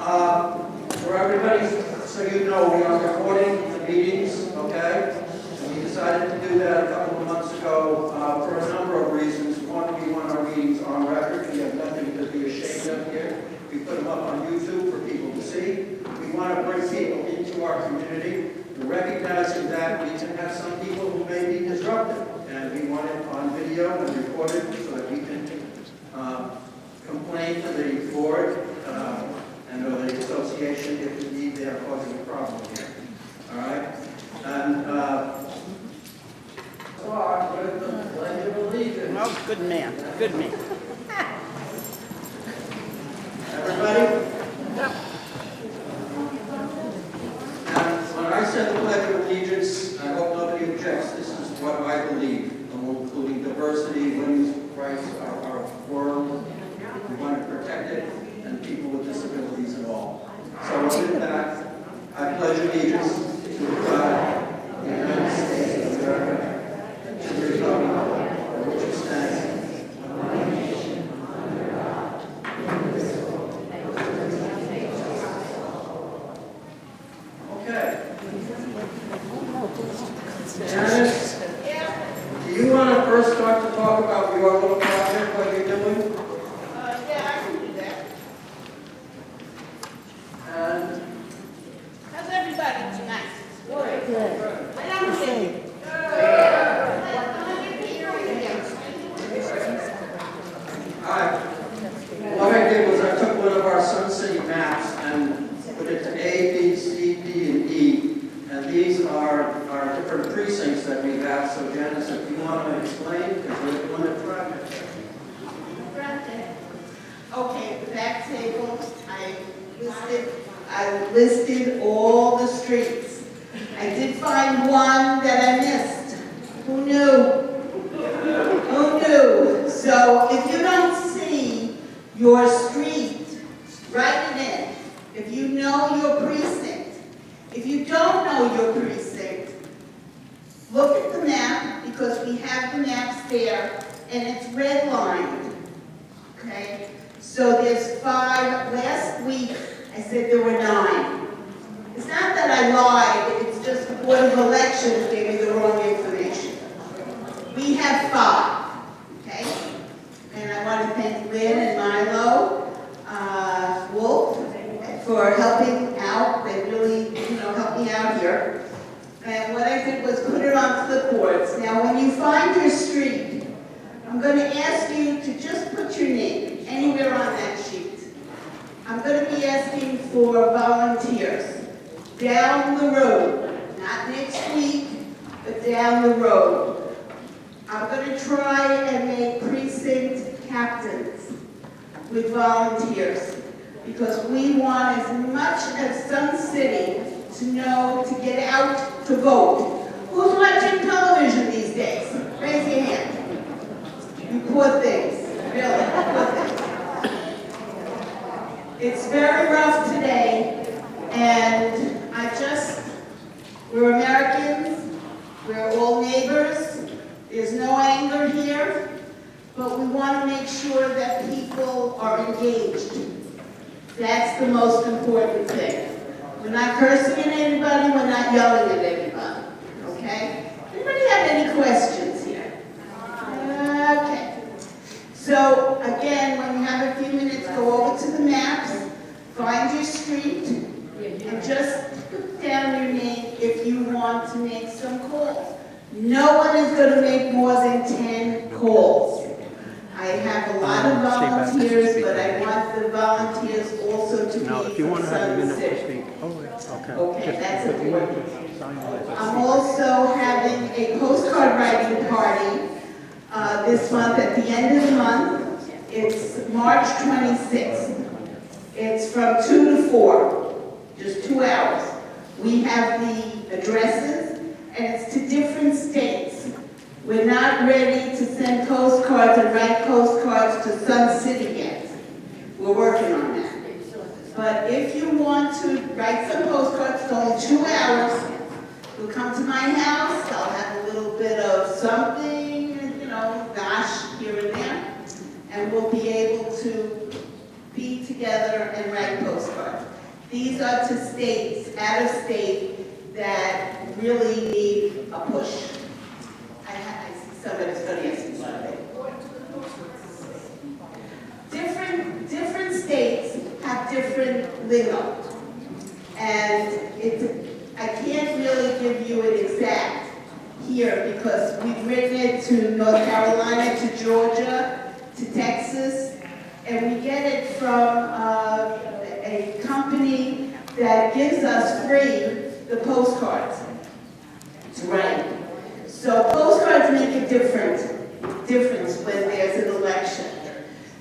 For everybody, so you know, we are recording the meetings, okay? And we decided to do that a couple of months ago for a number of reasons. One, we want our meetings on record. We have nothing to be ashamed of here. We put them up on YouTube for people to see. We want to bring people into our community, recognizing that we can have some people who may be disruptive. And we want it on video and recorded so that we can complain to the board and or the association if indeed they are causing a problem here. All right? And start with the Pledge of Allegiance. Oh, good man, good man. Everybody? And when I said the Pledge of Allegiance, I hope nobody objects. This is what I believe, including diversity, women's rights, our world. We want to protect it, and people with disabilities and all. So with that, I pledge allegiance to the flag of the United States of America and to the republic for which it stands, one nation, under God, indivisible, okay. Janice, do you want to first start to talk about your little project, what you're doing? Yeah, I can do that. And How's everybody tonight? Good. I don't think. what I did was I took one of our Sun City maps and put it to A, B, C, D, and E. And these are different precincts that we have. So Janice, if you want to explain, because we're doing a project. Okay, the back table, I listed all the streets. I did find one that I missed. Who knew? Who knew? So if you don't see your street, write it in. If you know your precinct, if you don't know your precinct, look at the map, because we have the maps there, and it's redlined, okay? So there's 5. Last week, I said there were 9. It's not that I lied, it's just the Board of Elections gave me the wrong information. We have 5, okay? And I want to thank Lynn and Milo, Wolf, for helping out. They really, helped me out here. And what I did was put it on clipboards. Now, when you find your street, I'm going to ask you to just put your name anywhere on that sheet. I'm going to be asking for volunteers down the road, not next week, but down the road. I'm going to try and make precinct captains with volunteers, because we want as much as Sun City to know to get out to vote. Who's watching television these days? Raise your hand. You poor things. Really, poor things. It's very rough today, and we're Americans, we're all neighbors, there's no anger here, but we want to make sure that people are engaged. That's the most important thing. We're not cursing at anybody, we're not yelling at anybody, okay? Anybody have any questions here? Okay. So, again, when you have a few minutes, go over to the maps, find your street, and just put down your name if you want to make some calls. No one is going to make more than 10 calls. I have a lot of volunteers, but I want the volunteers also to be from Sun City. Okay, that's important. I'm also having a postcard writing party this month, at the end of the month. It's March 26th. It's from 2 to 4, just 2 hours. We have the addresses, and it's to different states. We're not ready to send postcards and write postcards to Sun City yet. We're working on that. But if you want to write some postcards, it's only 2 hours. You'll come to my house, I'll have a little bit of something, gosh, here and there, and we'll be able to be together and write postcards. These are to states, out of state, that really need a push. I see somebody's going to ask me something. Different states have different lingo. And I can't really give you an exact here because we've written it to North Carolina, to Georgia, to Texas, and we get it from a company that gives us free the postcards to write. So postcards make a difference when there's an election.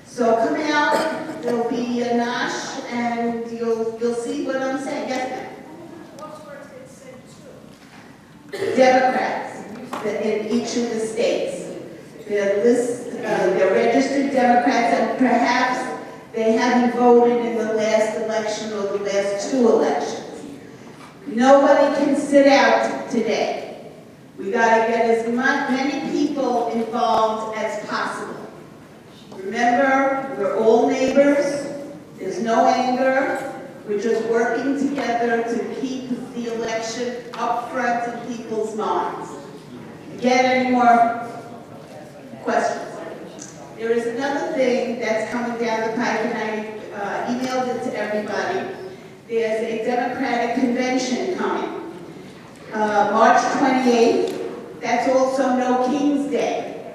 So come out, there'll be a nosh, and you'll see what I'm saying. Yes, ma'am? Postcards get sent to? Democrats in each of the states. They're registered Democrats, and perhaps they haven't voted in the last election or the last two elections. Nobody can sit out today. We got to get as many people involved as possible. Remember, we're all neighbors. There's no anger. We're just working together to keep the election up front in people's minds. Again, any more questions? There is another thing that's coming down the pike, and I emailed it to everybody. There's a Democratic convention coming, March 28th. That's also No King's Day.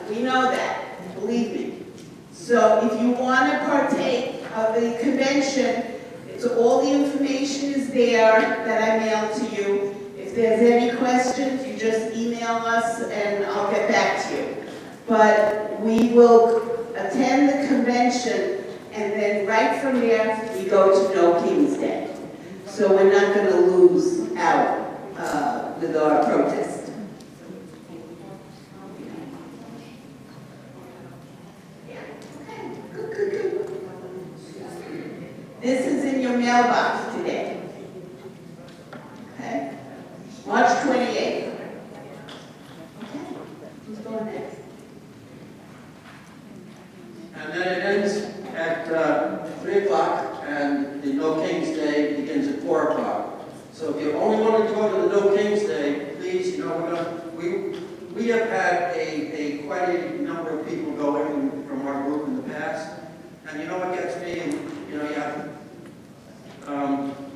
We know that, believe me. So if you want to partake of the convention, all the information is there that I mailed to you. If there's any questions, you just email us and I'll get back to you. But we will attend the convention, and then right from there, we go to No King's Day. So we're not going to lose out with our protest. Yeah, okay, good. This is in your mailbox today. Okay? March 28th. Okay, who's going next? And then it ends at 3 o'clock, and the No King's Day begins at 4 o'clock. So if you only want to go to the No King's Day, please, we have had quite a number of people going from our group in the past. And you know what gets me? You have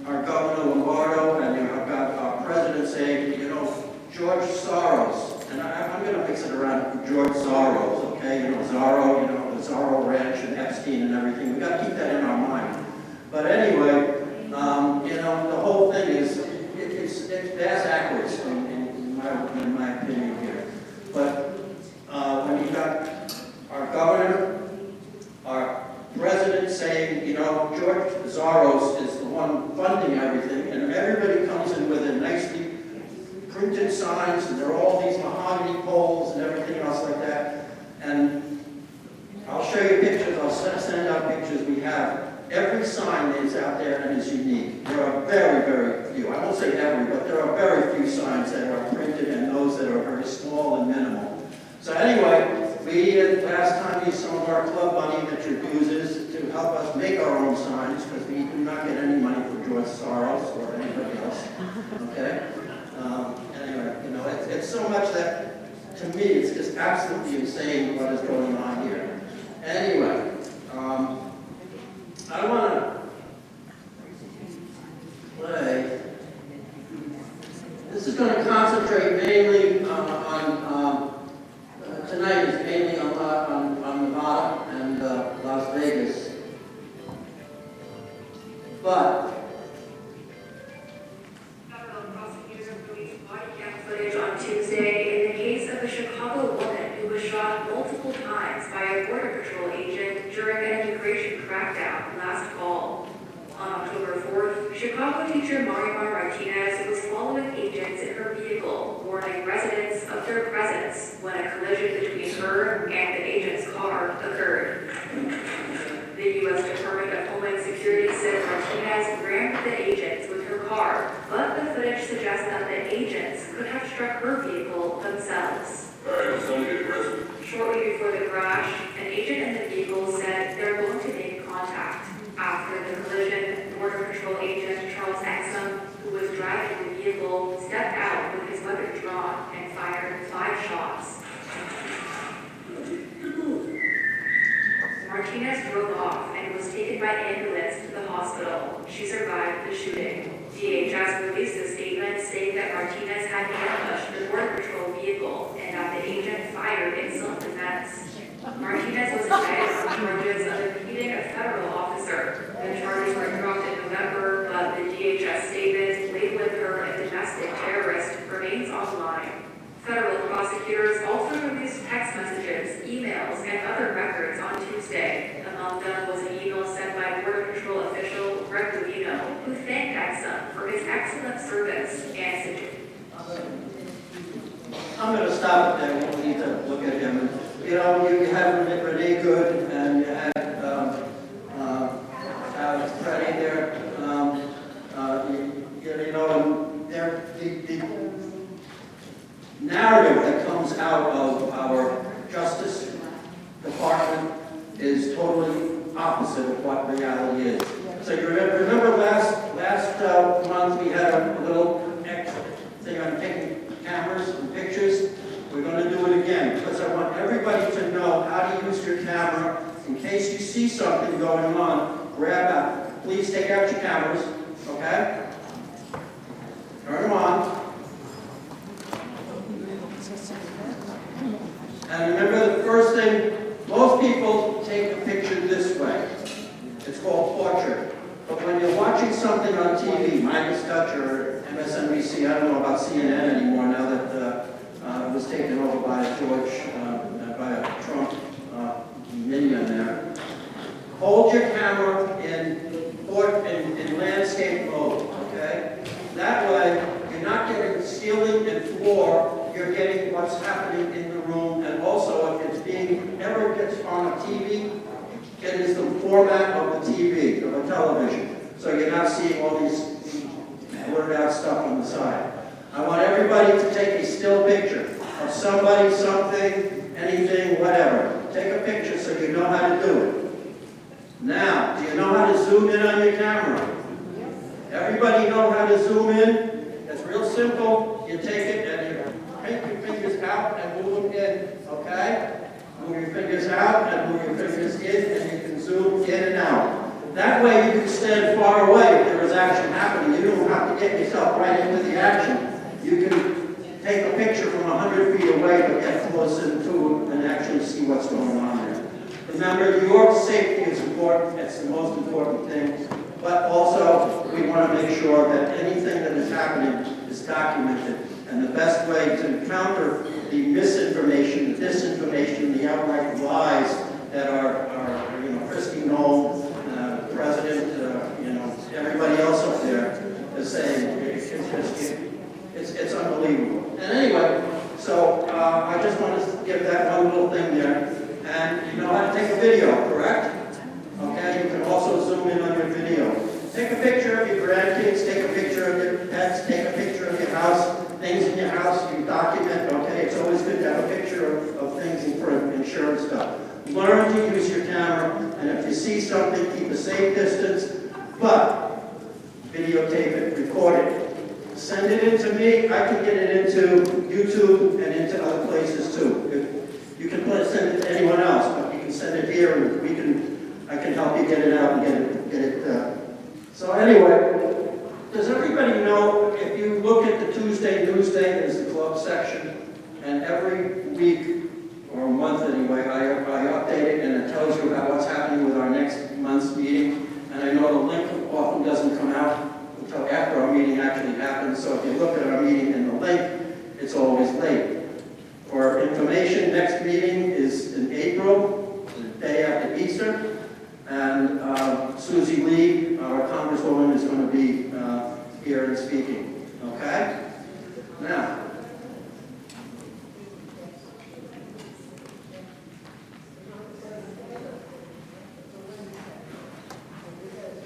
our Governor Lombardo, and I've got our President saying, George Soros, and I'm going to mix it around George Soros, okay? Zorro, the Zorro Ranch and Epstein and everything. We've got to keep that in our mind. But anyway, the whole thing is, it's bass backwards in my opinion here. But when you got our Governor, our President saying, George Soros is the one funding everything, and everybody comes in with a nicely printed signs, and there are all these mahogany poles and everything else like that. And I'll show you pictures. I'll send out pictures we have. Every sign that's out there and is unique. There are very, very few. I won't say every, but there are very few signs that are printed, and those that are very small and minimal. So anyway, last time used some of our club money that your dues is to help us make our own signs, because we do not get any money from George Soros or anybody else. Okay? Anyway, it's so much that, to me, it's just absolutely insane what is going on here. Anyway, I want to play. This is going to concentrate mainly tonight is mainly on Nevada and Las Vegas. But Federal prosecutors released body cam footage on Tuesday in the case of a Chicago woman who was shot multiple times by a Border Patrol agent during an immigration crackdown last fall. On October 4th, Chicago teacher Marimar Martinez was following agents in her vehicle, warning residents of their presence when a collision between her and the agent's car occurred. The U.S. Department of Homeland Security said Martinez rammed the agents with her car, but the footage suggests that the agents could have struck her vehicle themselves. Shortly before the crash, an agent in the vehicle said they're going to make contact. After the collision, Border she survived the shooting. DHS released a statement saying that Martinez had ambushed the Border Patrol vehicle and that the agent fired in self-defense. Martinez was indicted on charges of impeding a federal officer. The charges were dropped in November, but the DHS statement labeling her a domestic terrorist remains online. Federal prosecutors also released text messages, emails, and other records on Tuesday. Among them was an email sent by Border Patrol official Greg Levino, who thanked Exum for his excellent service and situation. I'm going to stop it there. We don't need to look at him. You know, you have Renee Good and you had Freddie there. You know, the narrative that comes out of our Justice Department is totally opposite of what reality is. So you remember last month we had a little extra thing on taking cameras and pictures. We're going to do it again because I want everybody to know how to use your camera in case you see something going on. Grab out. Please take out your cameras, okay? Turn them on. And remember the first thing, most people take a picture this way. It's called portrait. But when you're watching something on TV, Midas Touch or MSNBC, I don't know about CNN anymore now that it was taken over by by a Trump minion there. Hold your camera in landscape mode, okay? That way, you're not getting ceiling and floor, you're getting what's happening in the room, and also if it's ever gets on a TV, it is the format of the TV, of a television. So you're not seeing all these blurred out stuff on the side. I want everybody to take a still picture of somebody, something, anything, whatever. Take a picture so you know how to do it. Now, do you know how to zoom in on your camera? Everybody know how to zoom in? It's real simple. You take it and you take your fingers out and move them in, okay? Move your fingers out and move your fingers in, and you can zoom in and out. That way you can stand far away if there is action happening. You don't have to get yourself right into the action. You can take a picture from 100 feet away, but get close into it and actually see what's going on there. Remember, your safety is important. It's the most important thing. But also, we want to make sure that anything that is happening is documented. And the best way to counter the misinformation, the disinformation, the outright lies that are Christy Knoll, the president, everybody else up there is saying it's unbelievable. And anyway, so I just want to give that one little thing there. And you know how to take a video, correct? Okay, you can also zoom in on your video. Take a picture of your grandkids, take a picture of your pets, take a picture of your house, things in your house, you document, okay? It's always good to have a picture of things for insurance stuff. Learn to use your camera, and if you see something, keep a safe distance, but videotape it, record it. Send it in to me, I can get it into YouTube and into other places too. You can send it to anyone else, but you can send it here and I can help you get it out and get it. So anyway, does everybody know, if you look at the Tuesday Newsday, there's the club section, and every week, or a month anyway, I update it and it tells you about what's happening with our next month's meeting. And I know the link often doesn't come out until after our meeting actually happens, so if you look at our meeting in the link, it's always late. For information, next meeting is in April, the day after Easter, and Susie Lee, our Congresswoman, is going to be here and speaking. Okay? Now,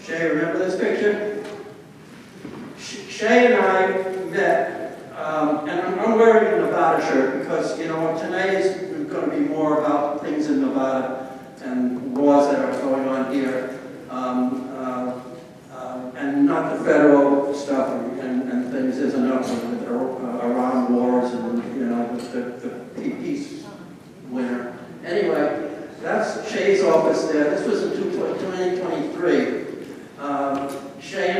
Shay, remember this picture? Shay and I met, and I'm wearing a Nevada shirt because, tonight is going to be more about things in Nevada and laws that are going on here, and not the federal stuff and things. There's enough with Iran wars and, the peace winner. Anyway, that's Shay's office there. This was in 2023. Shay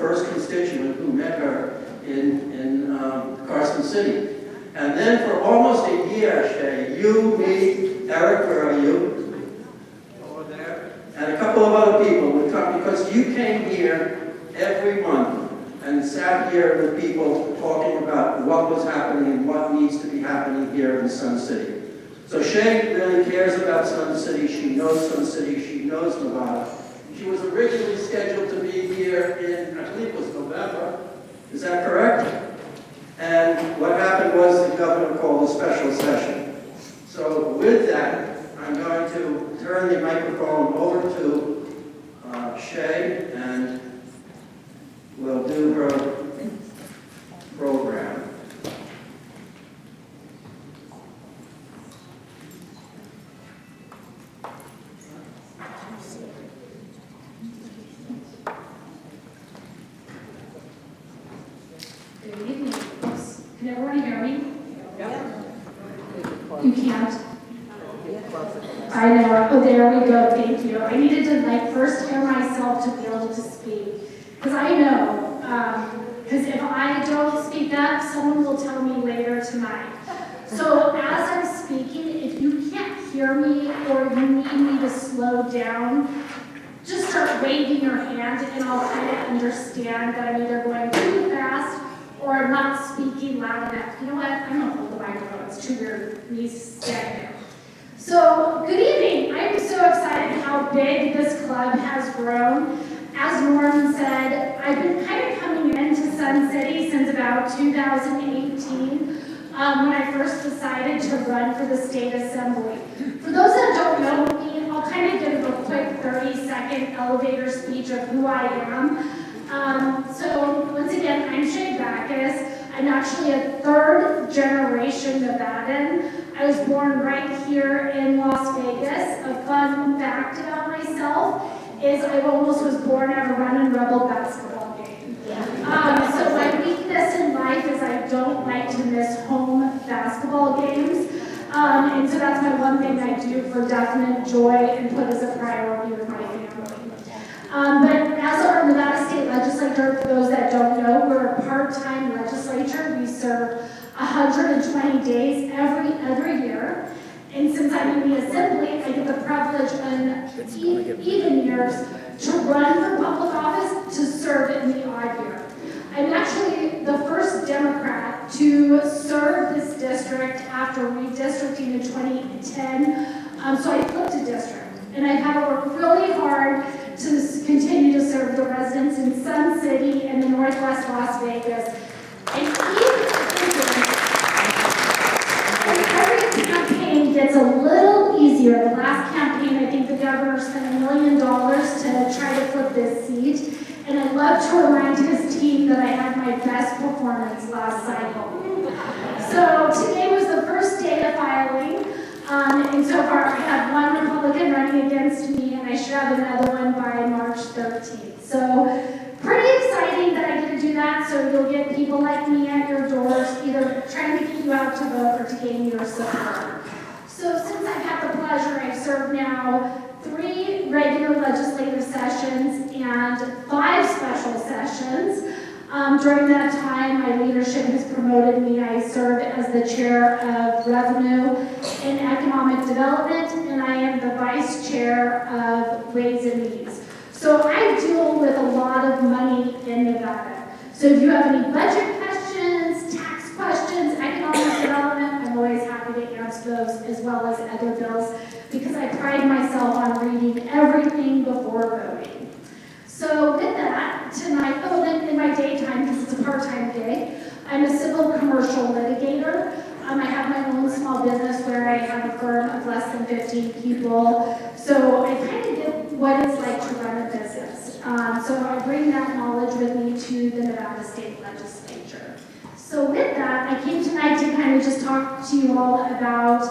first constituent who met her in Carson City. And then for almost a year, Shea, you, me, Eric, where are you? Over there. And a couple of other people would come because you came here every month and sat here with people talking about what was happening and what needs to be happening here in Sun City. So Shea really cares about Sun City. She knows Sun City. She knows Nevada. She was originally scheduled to be here in, I believe it was November. Is that correct? And what happened was the governor called a special session. So with that, I'm going to turn the microphone over to Shea, and we'll do her program. Good evening, folks. Can everyone hear me? You can't? I know. Oh, there we go. Thank you. I needed to first hear myself to be able to speak. Because I know, because if I don't speak up, someone will tell me later tonight. So as I'm speaking, if you can't hear me or you need me to slow down, just start waving your hand and I'll kind of understand that I'm either going too fast or I'm not speaking loud enough. You know what? I'm gonna hold the microphone. It's too weird me standing there. So, good evening. I'm so excited how big this club has grown. As Norman said, I've been kind of coming into Sun City since about 2018 when I first decided to run for the state assembly. For those that don't know me, I'll kind of give a quick 30-second elevator speech of who I am. So once again, I'm Shea Backus. I'm actually a third-generation Nevadan. I was born right here in Las Vegas. A fun fact about myself is I almost was born at a Runnin' Rebel basketball game. So my weakness in life is I don't like to miss home basketball games. And so that's my one thing I do for definite joy and put as a priority with my family. But as our Nevada State Legislature, for those that don't know, we're a part-time legislature. We serve 120 days every other year. And since I'm in the Assembly, I get the privilege on even years to run for public office to serve in the odd year. I'm actually the first Democrat to serve this district after redistricting in 2010. So I flipped a district. And I've had to work really hard to continue to serve the residents in Sun City and the Northwest Las Vegas. And every campaign gets a little easier. The last campaign, I think the governor spent $1 million to try to flip this seat. And I'd love to remind his team that I had my best performance last cycle. So today was the first day of filing. And so far I have one Republican running against me, and I should have another one by March 13th. So pretty exciting that I get to do that, so you'll get people like me at your doors, either trying to get you out to vote or to gain your support. So since I've had the pleasure, I've served now 3 regular legislative sessions and 5 special sessions. During that time, my leadership has promoted me. I served as the chair of Revenue and Economic Development, and I am the vice chair of Ways and Means. So I deal with a lot of money in Nevada. So if you have any budget questions, tax questions, economic development, I'm always happy to answer those, as well as other bills, because I pride myself on reading everything before voting. So with that, tonight, then in my daytime, because it's a part-time gig, I'm a civil commercial litigator. I have my own small business where I have a firm of less than 15 people. So I kind of get what it's like to run a business. So I bring that knowledge with me to the Nevada State Legislature. So with that, I came tonight to kind of just talk to you all about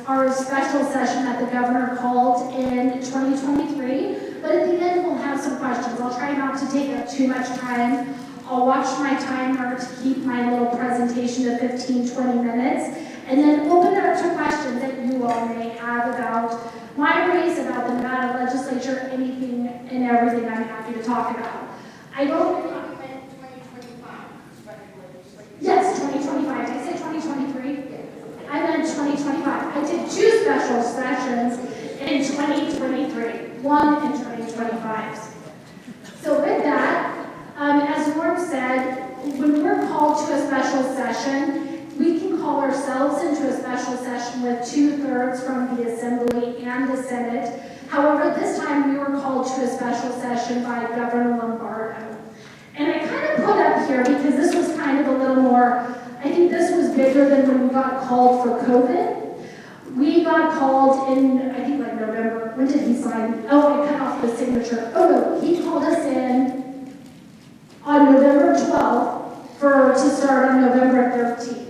our special session that the governor called in 2023. But at the end, we'll have some questions. I'll try not to take up too much time. I'll watch my timer to keep my little presentation to 15, 20 minutes, and then open it up to questions that you all may have about my race, about the Nevada legislature, anything and everything I'm happy to talk about. I don't 2 special sessions in 2023, 1 in 2025. So with that, as Norm said, when we're called to a special session, we can call ourselves into a special session with 2/3 from the Assembly and the Senate. However, this time we were called to a special session by Governor Lombardo. And I kind of put up here because this was kind of a little more, I think this was bigger than when we got called for COVID. We got called in, I think like November. When did he sign? Oh, I cut off the signature. Oh no, he called us in on November 12th to start on November 13th.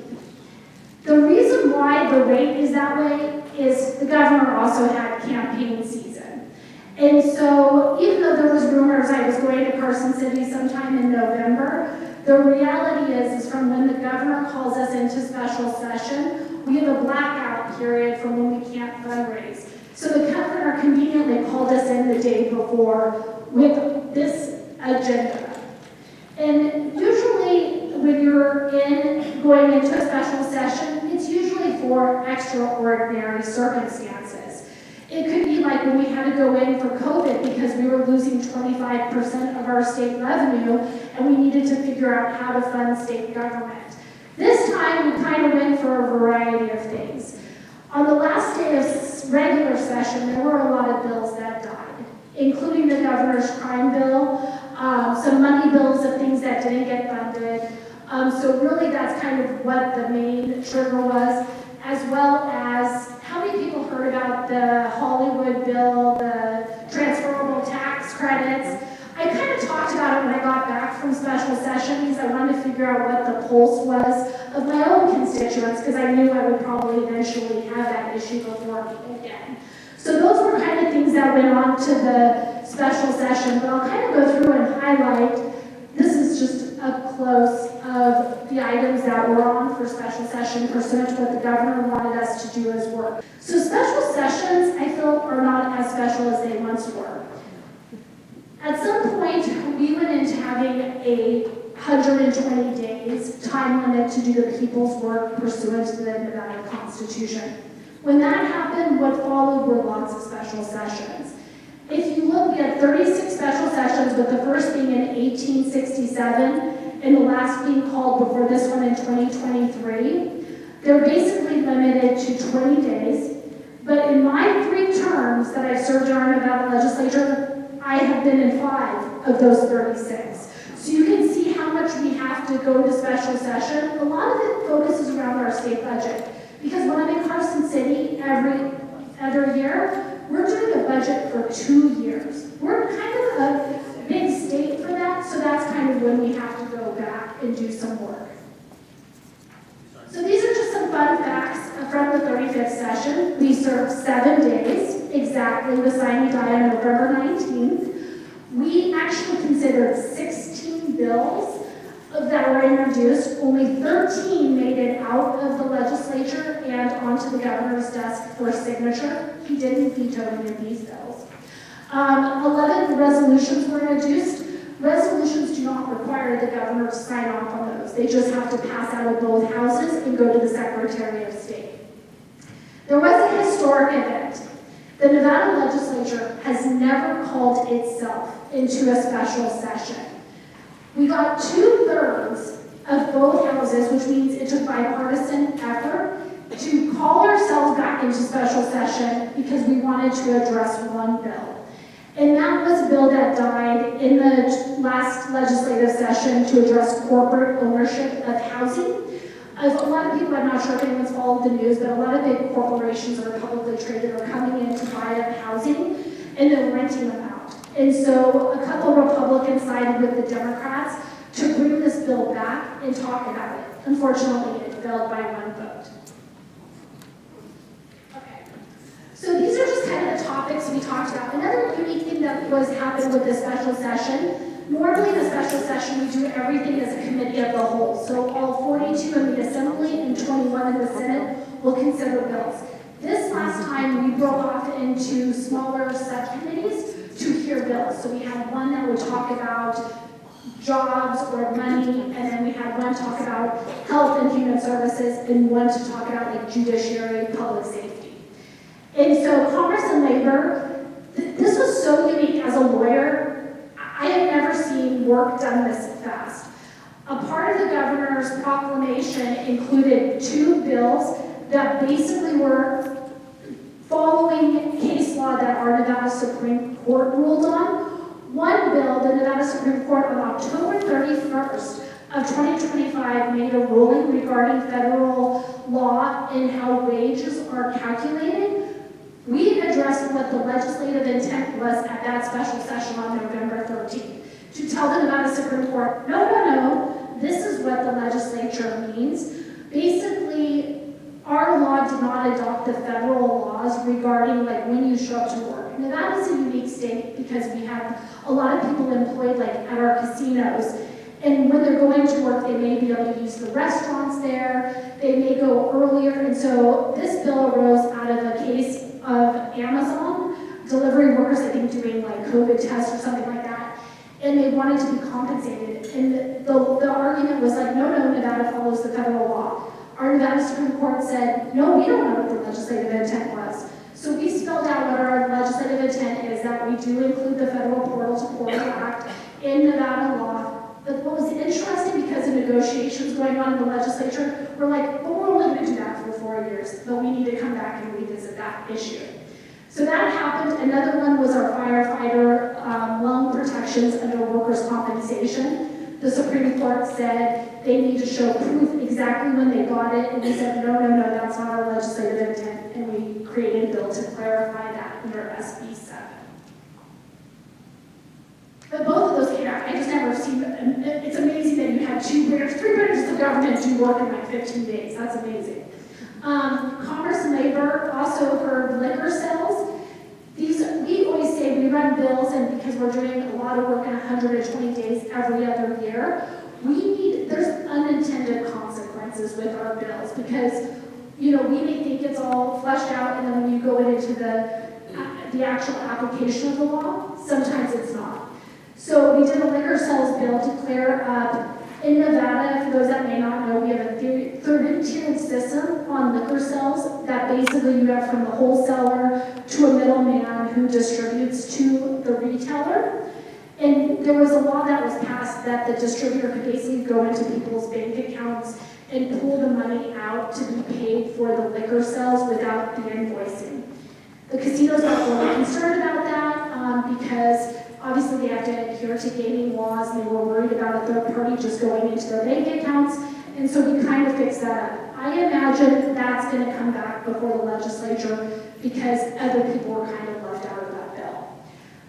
The reason why the rate is that way is the governor also had campaign season. And so even though there was rumors I was going to Carson City sometime in November, the reality is from when the governor calls us into special session, we have a blackout period from when we can't fundraise. So the governor conveniently called us in the day before with this agenda. And usually when you're going into a special session, it's usually for extraordinary circumstances. It could be like when we had to go in for COVID because we were losing 25% of our state revenue and we needed to figure out how to fund state government. This time we kind of went for a variety of things. On the last day of regular session, there were a lot of bills that died, including the governor's crime bill, some money bills of things that didn't get funded. So really that's kind of what the main trigger was, as well as how many people heard about the Hollywood bill, the transferable tax credits. I kind of talked about it when I got back from special session because I wanted to figure out what the pulse was of my own constituents because I knew I would probably eventually have that issue before me again. So those were kind of things that went on to the special session, but I'll kind of go through and highlight. This is just up close of the items that were on for special session pursuant to what the governor wanted us to do as work. So special sessions, I feel, are not as special as they once were. At some point, we went into having a 120 days time limit to do the people's work pursuant to the Nevada Constitution. When that happened, what followed were lots of special sessions. If you look, we had 36 special sessions, with the first being in 1867 and the last being called before this one in 2023. They're basically limited to 20 days, but in my 3 terms that I've served in our Nevada legislature, I have been in 5 of those 36. So you can see how much we have to go to special session. A lot of it focuses around our state budget, because when I'm in Carson City every other year, we're doing a budget for 2 years. We're kind of a big state for that, so that's kind of when we have to go back and do some work. So these are just some fun facts from the 35th session. We served 7 days, exactly with sine die on November 19th. We actually considered 16 bills that were introduced. Only 13 made it out of the legislature and onto the governor's desk for signature. He didn't veto any of these bills. 11 resolutions were introduced. Resolutions do not require the governor to sign off on those. They just have to pass out of both houses and go to the Secretary of State. There was a historic event. The Nevada legislature has never called itself into a special session. We got 2/3 of both houses, which means it took bipartisan effort to call ourselves back into special session because we wanted to address one bill. And that was a bill that died in the last legislative session to address corporate ownership of housing. A lot of people, I'm not sure if anyone's followed the news, but a lot of big corporations that are publicly traded are coming in to buy up housing and then renting them out. And so a couple Republicans sided with the Democrats to bring this bill back and talk about it. Unfortunately, it failed by 1 vote. Okay. So these are just kind of the topics we talked about. Another unique thing that happened with this special session, normally in a special session we do everything as a committee of the whole. So all 42 in the Assembly and 21 in the Senate will consider bills. This last time we broke off into smaller subcommittees to hear bills. So we had one that would talk about jobs or money, and then we had one talk about health and human services, and one to talk about like judiciary, public safety. And so Commerce and Labor, this was so unique as a lawyer. I have never seen work done this fast. A part of the governor's proclamation included 2 bills that basically were following case law that our Nevada Supreme Court ruled on. One bill, the Nevada Supreme Court on October 31st of 2025 made a ruling regarding federal law and how wages are calculated. We addressed what the legislative intent was at that special session on November 13th to tell the Nevada Supreme Court, no, this is what the legislature means. Basically, our law did not adopt the federal laws regarding like when you show up to work. Nevada is a unique state because we have a lot of people employed like at our casinos. And when they're going to work, they may be able to use the restaurants there. They may go earlier. And so this bill arose out of a case of Amazon delivery workers, I think, doing like COVID tests or something like that. And they wanted to be compensated. And the argument was like, no, Nevada follows the federal law. Our Nevada Supreme Court said, no, we don't know what the legislative intent was. So we spelled out what our legislative intent is, that we do include the Federal Portal to Portal Act in Nevada law. But what was interesting, because of negotiations going on in the legislature, we're like, well, we're only going to do that for 4 years, but we need to come back and revisit that issue. So that happened. Another one was our firefighter loan protections under workers' compensation. The Supreme Court said they need to show proof exactly when they got it, and we said, no, that's not our legislative intent, and we created a bill to clarify that under SB 7. But both of those came out. I just never seen them. It's amazing that you have 3 branches of government do work in like 15 days. That's amazing. Commerce and Labor, also for liquor sales. We always say we run bills, and because we're doing a lot of work in 120 days every other year, there's unintended consequences with our bills because, we may think it's all fleshed out, and then when you go into the actual application of the law, sometimes it's not. So we did a liquor sales bill to clear up. In Nevada, for those that may not know, we have a 3-tiered system on liquor sales that basically you have from the wholesaler to a middleman who distributes to the retailer. And there was a law that was passed that the distributor could basically go into people's bank accounts and pull the money out to be paid for the liquor sales without the invoicing. The casinos got really concerned about that because obviously they have to adhere to gaming laws, and they were worried about a third party just going into their bank accounts, and so we kind of fixed that up. I imagine that's going to come back before the legislature because other people were kind of left out of that bill.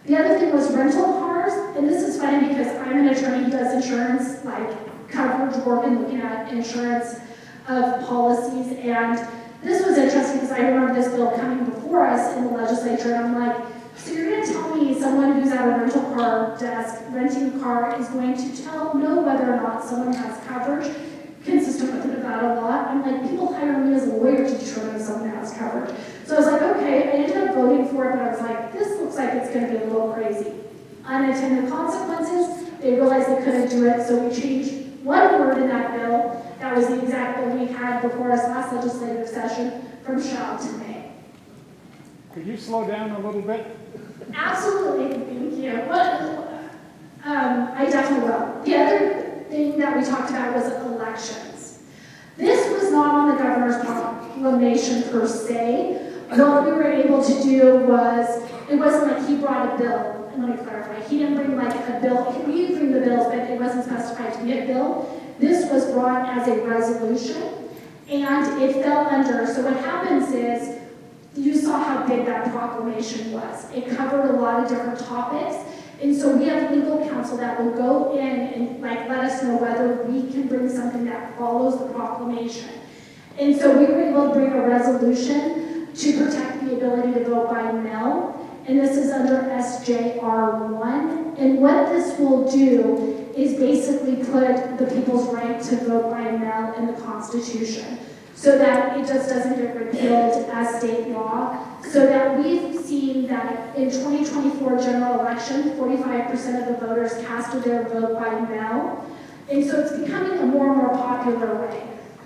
The other thing was rental cars, and this is funny because I'm an attorney who does insurance, like coverage work and looking at insurance of policies, and this was interesting because I remember this bill coming before us in the legislature, and I'm like, so you're going to tell me someone who's at a rental car desk renting a car is going to know whether or not someone has coverage consistent with the Nevada law? I'm like, people hire me as a lawyer to determine if someone has coverage. So I was like, okay, I ended up voting for it, but I was like, this looks like it's going to be a little crazy. Unintended consequences, they realized they couldn't do it, so we changed one word in that bill. That was the exact bill we had before us last legislative session, from shall to may. Could you slow down a little bit? Absolutely, thank you. I definitely will. The other thing that we talked about was elections. This was not on the governor's proclamation per se. What we were able to do was, it wasn't like he brought a bill. And let me clarify, he didn't bring like a bill. We didn't bring the bills, but it wasn't specified to be a bill. This was brought as a resolution, and it fell under. So what happens is, you saw how big that proclamation was. It covered a lot of different topics. And so we have legal counsel that will go in and let us know whether we can bring something that follows the proclamation. And so we were able to bring a resolution to protect the ability to vote by mail. And this is under SJR1. And what this will do is basically put the people's right to vote by mail in the Constitution, so that it just doesn't get repealed as state law, so that we've seen that in 2024 general election, 45% of the voters casted their vote by mail, and so it's becoming a more and more popular way.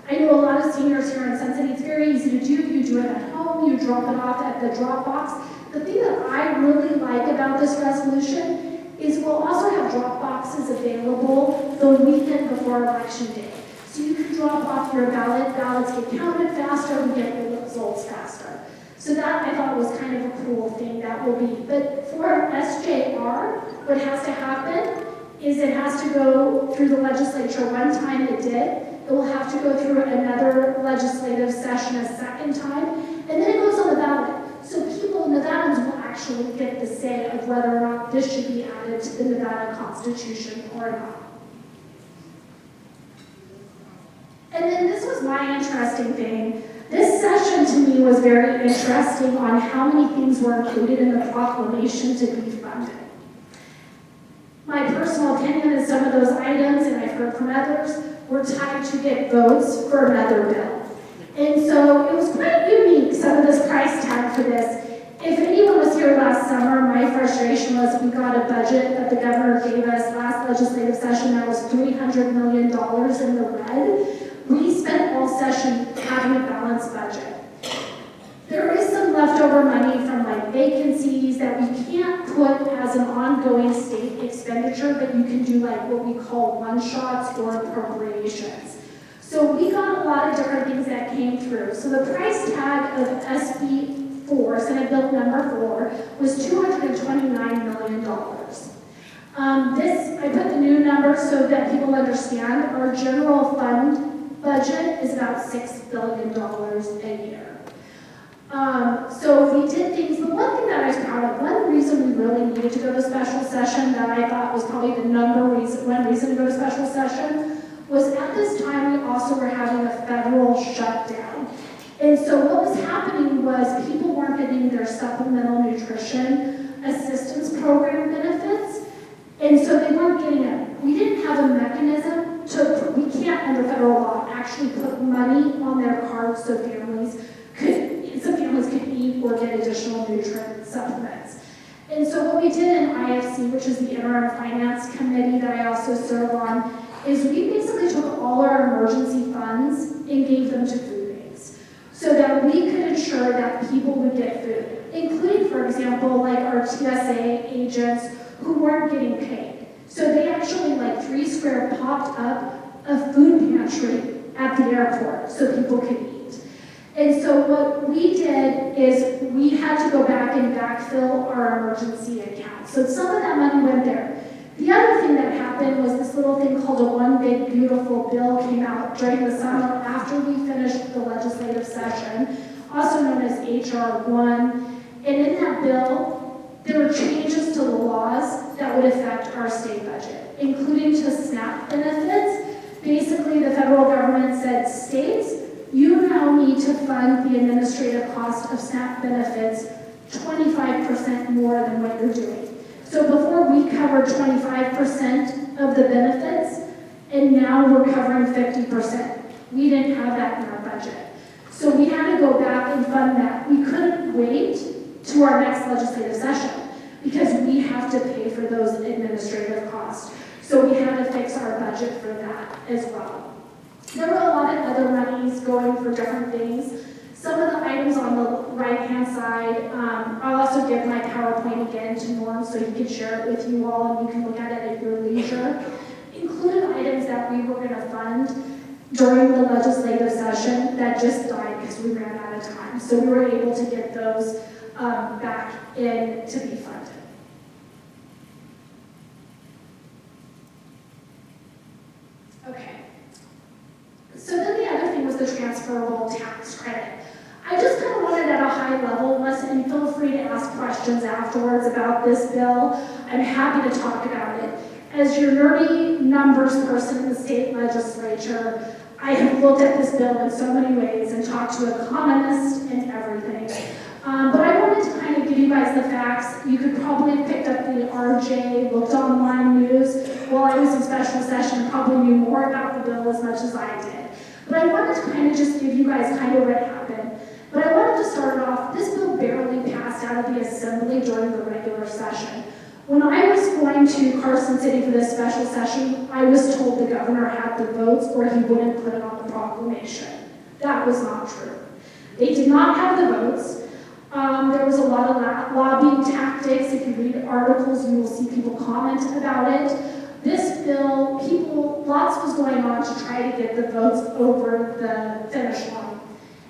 I know a lot of seniors here in Sun City, it's very easy to do. You do it at home, you drop it off at the drop box. The thing that I really like about this resolution is we'll also have drop boxes available the weekend before Election Day. So you can drop off your ballot, ballots get counted faster, we get the results faster. So that I thought was kind of a cool thing that will be. But for SJR, what has to happen is it has to go through the legislature one time. It did. It will have to go through another legislative session a second time, and then it goes on the ballot. So people, Nevadans, will actually get the say of whether or not this should be added to the Nevada Constitution or not. And then this was my interesting thing. This session to me was very interesting on how many things were included in the proclamation to be funded. My personal opinion is some of those items, and I've heard from others, were tied to get votes for another bill. And so it was quite unique, some of this price tag for this. If anyone was here last summer, my frustration was we got a budget that the governor gave us last legislative session that was $300 million in the red. We spent all session having a balanced budget. There is some leftover money from like vacancies that we can't put as an ongoing state expenditure, but you can do like what we call one-shots or appropriations. So we got a lot of different things that came through. So the price tag of SB 4, Senate Bill number 4, was $229 million. I put the new number so that people understand our general fund budget is about $6 billion a year. So we did things, the one thing that I was proud of, one reason we really needed to go to special session that I thought was probably the one reason to go to special session was at this time we also were having a federal shutdown. And so what was happening was people weren't getting their supplemental nutrition assistance program benefits, and so they weren't getting it. We didn't have a mechanism we can't under federal law actually put money on their cards so families could eat or get additional nutrient supplements. And so what we did in IFC, which is the Interim Finance Committee that I also serve on, is we basically took all our emergency funds and gave them to food banks so that we could ensure that people would get food, including, for example, like our TSA agents who weren't getting paid. So they actually, like 3 Square, popped up a food pantry at the airport so people could eat. And so what we did is we had to go back and backfill our emergency account. So some of that money went there. The other thing that happened was this little thing called a One Big Beautiful Bill came out during the summer after we finished the legislative session, also known as HR 1. And in that bill, there were changes to the laws that would affect our state budget, including to SNAP benefits. Basically, the federal government said, states, you now need to fund the administrative cost of SNAP benefits 25% more than what you're doing. So before we covered 25% of the benefits, and now we're covering 50%. We didn't have that in our budget. So we had to go back and fund that. We couldn't wait to our next legislative session because we have to pay for those administrative costs. So we had to fix our budget for that as well. There were a lot of other monies going for different things. Some of the items on the right-hand side, I'll also give my PowerPoint again to Norm so he can share it with you all and you can look at it at your leisure. Included items that we were going to fund during the legislative session that just died because we ran out of time. So we were able to get those back in to be funded. Okay. So then the other thing was the transferable tax credit. I just kind of wanted at a high level, and feel free to ask questions afterwards about this bill. I'm happy to talk about it. As your nerdy numbers person in the state legislature, I have looked at this bill in so many ways and talked to economists and everything. But I wanted to kind of give you guys the facts. You could probably have picked up the RJ, looked online news while I was in special session and probably knew more about the bill as much as I did. But I wanted to kind of just give you guys kind of what happened. But I wanted to start off, this bill barely passed out of the assembly during the regular session. When I was going to Carson City for this special session, I was told the governor had the votes or he wouldn't put it on the proclamation. That was not true. They did not have the votes. There was a lot of lobbying tactics. If you read articles, you will see people comment about it. This bill, lots was going on to try to get the votes over the finish line.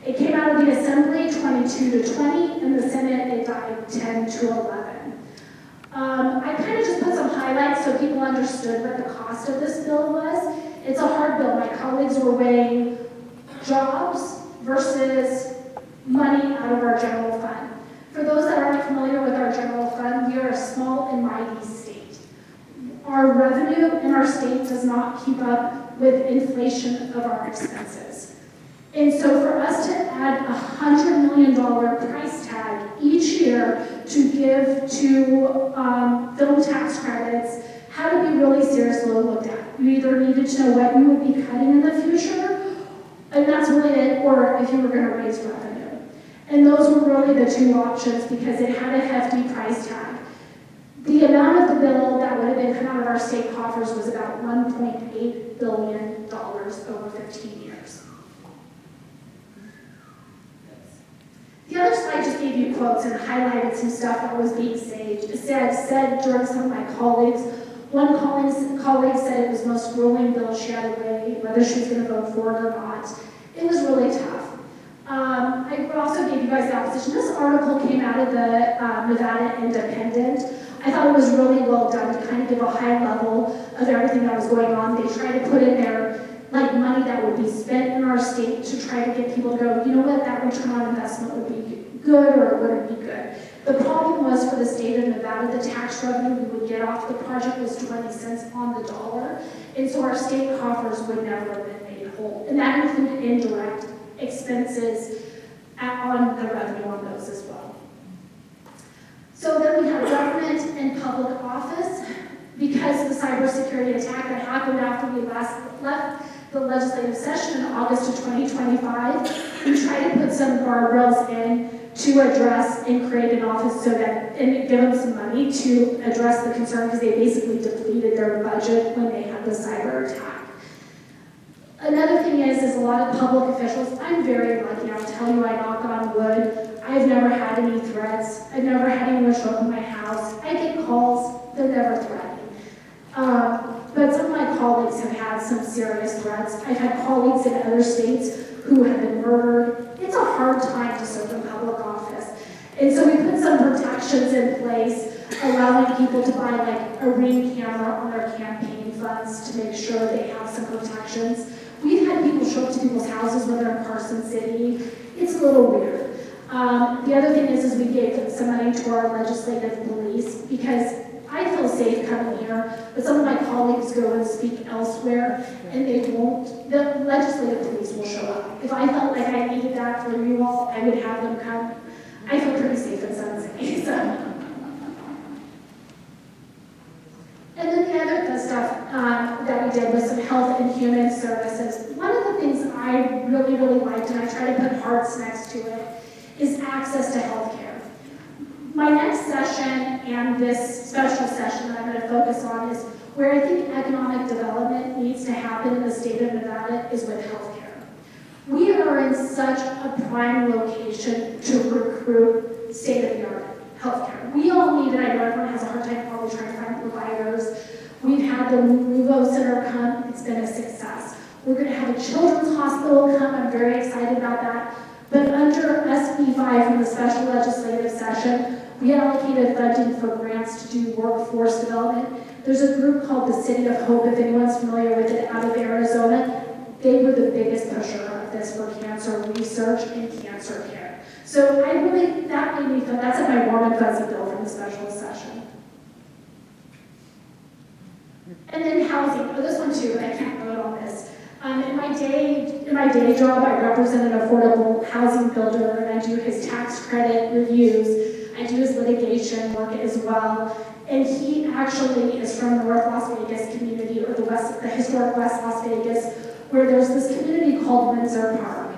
It came out of the Assembly 22-20, and the Senate, it died 10-11. I kind of just put some highlights so people understood what the cost of this bill was. It's a hard bill. My colleagues were weighing jobs versus money out of our general fund. For those that aren't familiar with our general fund, we are a small and mighty state. Our revenue in our state does not keep up with inflation of our expenses. And so for us to add a $100 million price tag each year to give to film tax credits had to be really seriously looked at. You either needed to know what you would be cutting in the future, and that's really it, or if you were going to raise revenue. And those were really the two options because it had a hefty price tag. The amount of the bill that would have been come out of our state coffers was about $1.8 billion over 15 years. The other slide just gave you quotes and highlighted some stuff that was being said during some of my colleagues. One colleague said it was the most grueling bill she had to weigh, whether she was going to vote for it or not. It was really tough. I also gave you guys the opposition. This article came out of the Nevada Independent. I thought it was really well done to kind of give a high level of everything that was going on. They tried to put in there like money that would be spent in our state to try to get people to go, you know what, that return on investment would be good or it wouldn't be good. The problem was for the state of Nevada, the tax revenue we would get off the project was 20 cents on the dollar. And so our state coffers would never have been made whole. And that included indirect expenses on the revenue on those as well. So then we have government and public office. Because the cybersecurity attack that happened after we last left the legislative session in August of 2025, we tried to put some guardrails in to address and create an office so that, and give them some money to address the concern because they basically depleted their budget when they had the cyber attack. Another thing is a lot of public officials, I'm very lucky, I'll tell you, I knock on wood, I've never had any threats, I've never had anyone show up in my house, I get calls, they're never threatening. But some of my colleagues have had some serious threats. I've had colleagues in other states who have been murdered. It's a hard time to serve in public office. And so we put some protections in place, allowing people to buy like a Ring camera on their campaign funds to make sure they have some protections. We've had people show up to people's houses when they're in Carson City. It's a little weird. The other thing is we gave some money to our legislative police because I feel safe coming here, but some of my colleagues go and speak elsewhere, and they won't. The legislative police will show up. If I felt like I needed that for you all, I would have them come. I feel pretty safe in Sunset. So. And then the other stuff that we did was some health and human services. One of the things I really, really liked, and I try to put hearts next to it, is access to health care. My next session and this special session that I'm going to focus on is where I think economic development needs to happen in the state of Nevada is with healthcare. We are in such a prime location to recruit state-of-the-art healthcare. We all need it. I know everyone has a hard time probably trying to find providers. We've had the Luvo Center come. It's been a success. We're going to have a children's hospital come. I'm very excited about that. But under SB 5 from the special legislative session, we allocated funding for grants to do workforce development. There's a group called the City of Hope, if anyone's familiar with it, out of Arizona. They were the biggest pusher of this for cancer research and cancer care. So that made me feel, that's in my warm and fuzzy bill from the special session. And then housing, this one too, but I can't vote on this. In my day job, I represent an affordable housing builder, and I do his tax credit reviews. I do his litigation work as well. And he actually is from North Las Vegas community, or the historic West Las Vegas, where there's this community called Windsor Park.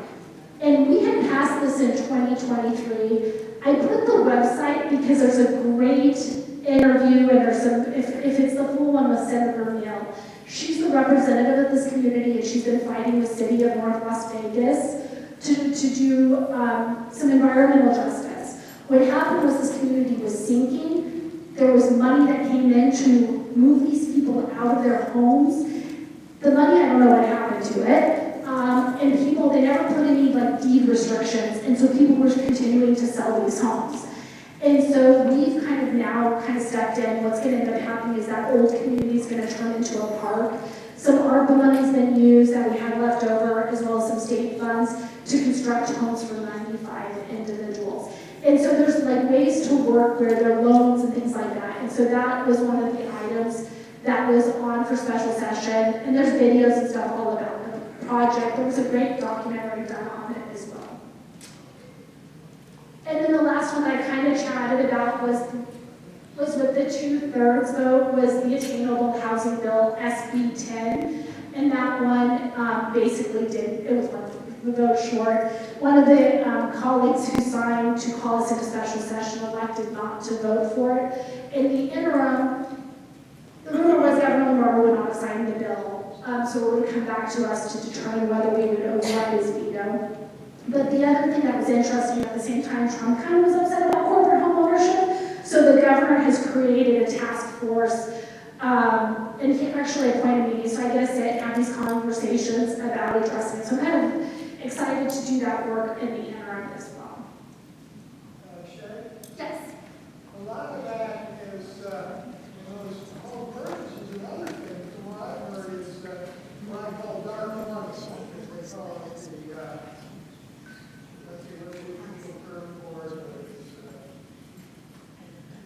And we had passed this in 2023. I put the website because there's a great interview, and there's some, if it's the full one with Senator Neal. She's the representative of this community, and she's been fighting the city of North Las Vegas to do some environmental justice. What happened was this community was sinking. There was money that came in to move these people out of their homes. The money, I don't know what happened to it. And people, they never put any like deed restrictions, and so people were continuing to sell these homes. And so we've now stepped in. What's going to end up happening is that old community is going to turn into a park. Some ARPA money's been used that we had left over, as well as some state funds to construct homes for 95 individuals. And so there's ways to work where there are loans and things like that. And so that was one of the items that was on for special session. And there's videos and stuff all about the project. There was a great documentary done on it as well. And then the last one I chatted about was with the 2/3 vote was the Attainable Housing Bill, SB 10. And that one basically it was the vote short. One of the colleagues who signed to call us into special session elected not to vote for it. In the interim, the rumor was Governor Lamar would not have signed the bill, so it would come back to us to determine whether we would override his veto. But the other thing that was interesting, at the same time, Trump was upset about corporate home ownership, so the governor has created a task force, and he actually appointed me, so I get to sit and have these conversations about addressing it. So I'm excited to do that work in the interim as well. Shay? Yes. A lot of that is, those home purchases and other things, from what I've heard is what I call dark money. They call it let's see, what the legal term for it is.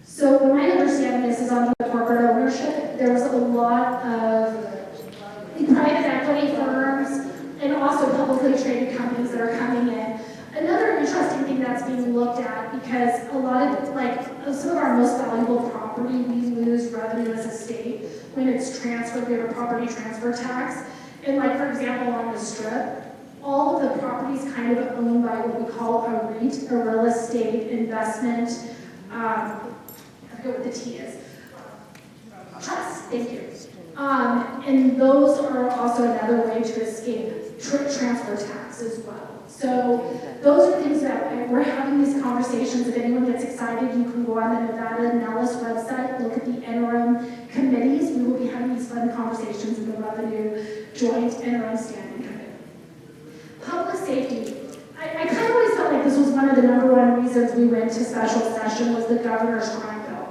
So my understanding is on the corporate ownership, there was a lot of private equity firms and also publicly traded companies that are coming in. Another interesting thing that's being looked at, because a lot of, some of our most valuable property, we lose revenue as a state when it's transferred, we have a property transfer tax. And for example, on the Strip, all of the properties owned by what we call a REIT, a real estate investment, I forget what the T is. Trust, thank you. And those are also another way to escape transfer tax as well. So those are things that we're having these conversations. If anyone gets excited, you can go on the Nevada Nellis website, look at the interim committees. We will be having these fun conversations in the Revenue Joint Interim Standing Committee. Public safety. I always felt like this was one of the #1 reasons we went to special session was the governor's crime bill.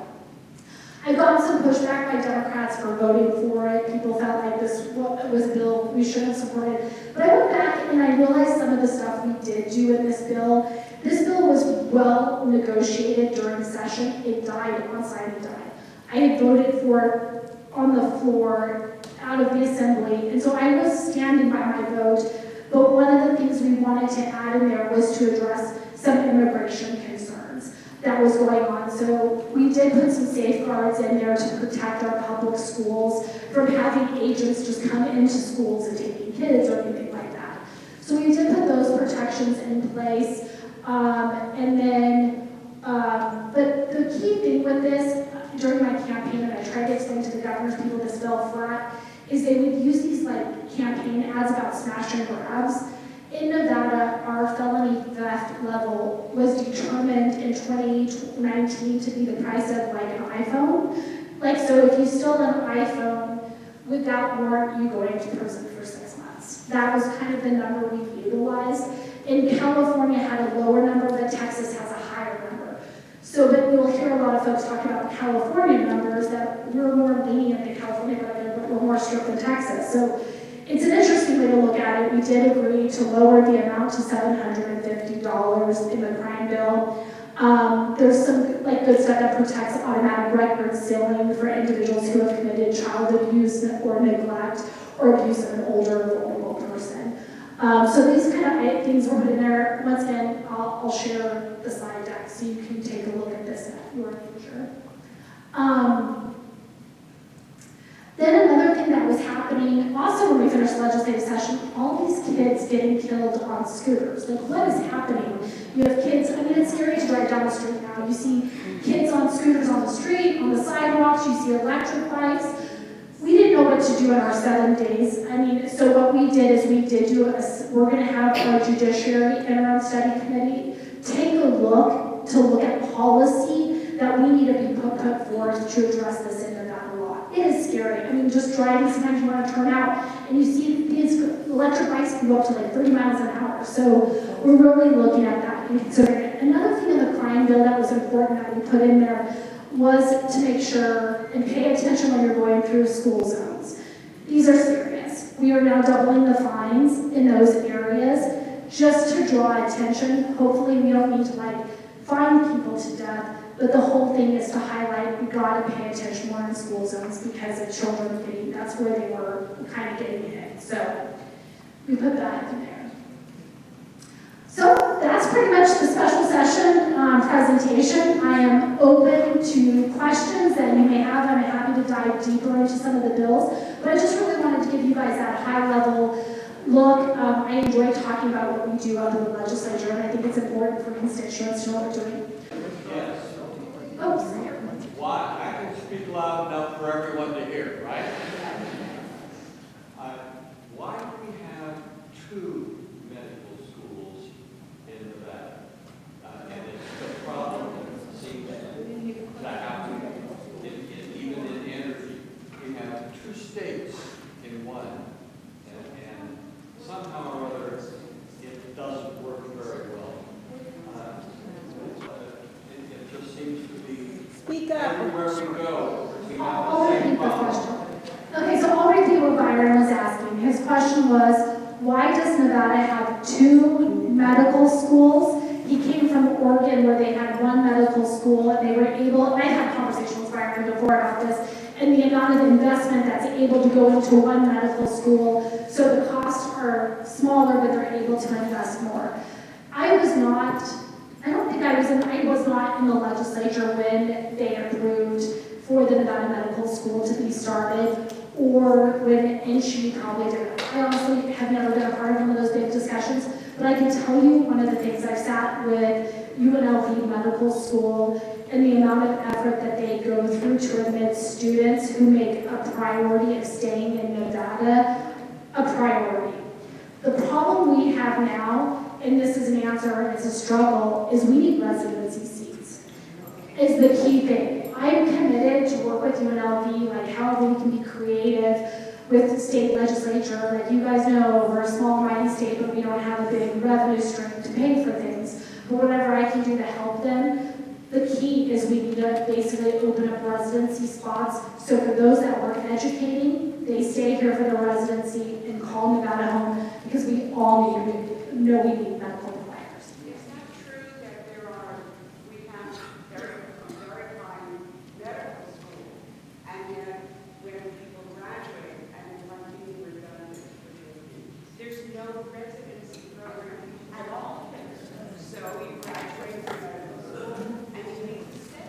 I got some pushback by Democrats for voting for it. People felt like this was a bill we should have supported. But I went back and I realized some of the stuff we did do in this bill. This bill was well negotiated during session. It died on side and died. I had voted for it on the floor out of the assembly, and so I was standing by my vote. But one of the things we wanted to add in there was to address some immigration concerns that was going on. So we did put some safeguards in there to protect our public schools from having agents just come into schools and taking kids or anything like that. So we did put those protections in place. But the key thing with this, during my campaign, and I tried to explain to the governor's people this fell flat, is they would use these campaign ads about smash and grabs. In Nevada, our felony theft level was determined in 2019 to be the price of an iPhone. So if you stole an iPhone without warrant, you go into prison for 6 months. That was the number we utilized. In California had a lower number, but Texas has a higher number. So, but you'll hear a lot of folks talk about the California numbers that we're more lenient than California, but we're more strict than Texas. So it's an interesting way to look at it. We did agree to lower the amount to $750 in the crime bill. There's some good stuff that protects automatic record sealing for individuals who have committed child abuse or neglect or abuse of an older vulnerable person. So these things were put in there. Once again, I'll share the slide deck so you can take a look at this at your leisure. Then another thing that was happening, also when we finished legislative session, all these kids getting killed on scooters. What is happening? You have kids, it's scary to drive down the street now. You see kids on on scooters on the street, on the sidewalks, you see electric bikes. We didn't know what to do in our 7 days. I mean, so what we did is we're gonna have our judiciary interim study committee take a look at policy that we need to be put forth to address this in Nevada law. It is scary. I mean, just driving, sometimes you want to turn out and you see these electric bikes can go up to like 30 miles an hour. So we're really looking at that and considering it. Another thing in the crime bill that was important that we put in there was to make sure and pay attention when you're going through school zones. These are serious. We are now doubling the fines in those areas just to draw attention. Hopefully we don't need to like fine people to death, but the whole thing is to highlight we gotta pay attention more in school zones because of children getting, that's where they were kind of getting hit. So we put that in there. So that's pretty much the special session presentation. I am open to questions that you may have. I'm happy to dive deeper into some of the bills, but I just really wanted to give you guys that high level look. I enjoy talking about what we do under the legislature, and I think it's important for constituents to know what we're doing. Yes. Oh, sorry. Why? I can speak loud enough for everyone to hear, right? Why do we have 2 medical schools in Nevada? And it's the problem that seems to happen even in energy. We have 2 states in one, and somehow or other it doesn't work very well. It just seems to be Speak up. everywhere we go. We have I'll the same repeat the problem. question. Okay, so I'll repeat what Byron was asking. His question was, why does Nevada have 2 medical schools? He came from Oregon where they had 1 medical school and they were able, and I had conversations with Byron before about this, and the amount of investment that's able to go into 1 medical school, so the costs are smaller, but they're able to invest more. I was not in the legislature when they approved for the Nevada Medical School to be started, or when, and she probably did. I honestly have never been a part of one of those big discussions, but I can tell you one of the things I've sat with UNLV Medical School and the amount of effort that they go through to admit students who make a priority of staying in Nevada a priority. The problem we have now, and this is an answer and it's a struggle, is we need residency seats. Is the key thing. I'm committed to work with UNLV, like however we can be creative with the state legislature. Like you guys know, we're a small mighty state, but we don't have a big revenue stream to pay for things. But whatever I can do to help them, the key is we need to basically open up residency spots. So for those that work educating, they stay here for their residency and call Nevada home because we all know we need medical providers. It's not true that we have very fine medical school, and yet when people graduate, and then one thing we're done is there's no residency program at all. So you graduate from medical school, and you need to stay.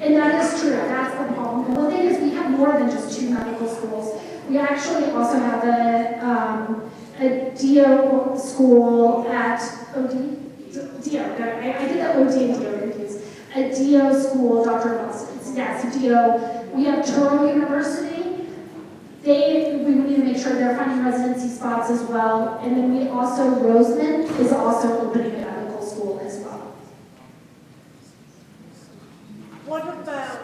And that is true, that's the problem. The thing is, we have more than just 2 medical schools. We actually also have a DO school at OD? DO, I did the OD and DO confused. A DO school, Dr. Nelson's, yes, DO. We have Touro University. We need to make sure they're finding residency spots as well. And then we also, Roseman is also opening a medical school as well. What about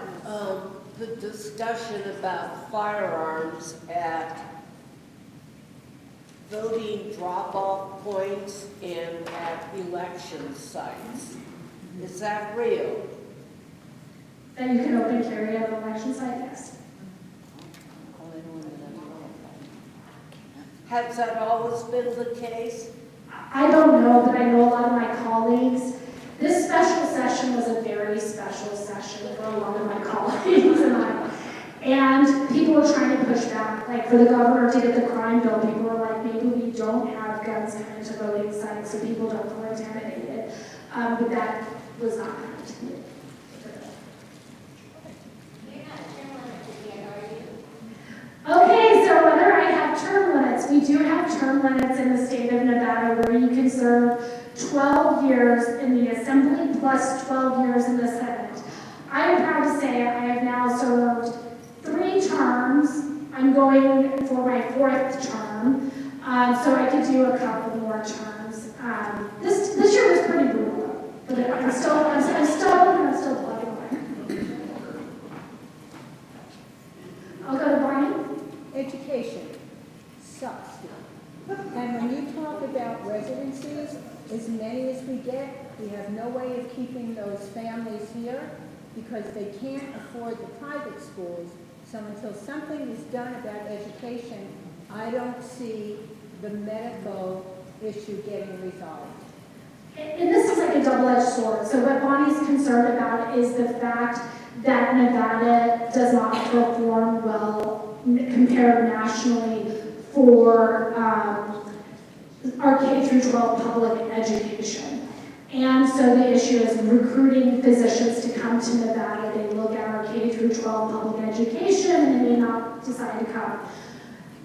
the discussion about firearms at voting drop-off points and at election sites? Is that real? That you can open carry at an election site, yes. Has that always been the case? I don't know, but I know a lot of my colleagues. This special session was a very special session for a lot of my colleagues and people were trying to push back. Like for the governor to get the crime bill, people were like, maybe we don't have guns coming to voting sites so people don't feel intimidated. But that was not happening. Okay, so whether I have term limits, we do have term limits in the state of Nevada where you can serve 12 years in the Assembly plus 12 years in the Senate. say I have now served 3 terms. I'm going for my 4th term, so I could do a couple more terms. This year was pretty brutal, but I'm still plugging away. I'll go to Brian. Education sucks here. And when you talk about residencies, as many as we get, we have no way of keeping those families here because they can't afford the private schools. So until something is done about education, I don't see the medical issue getting resolved. And this is like a double-edged sword. So what Bonnie's concerned about is the fact that Nevada does not perform well compared nationally for our K through 12 public education. And so the issue is recruiting physicians to come to Nevada. They look at our K through 12 public education and they may not decide to come.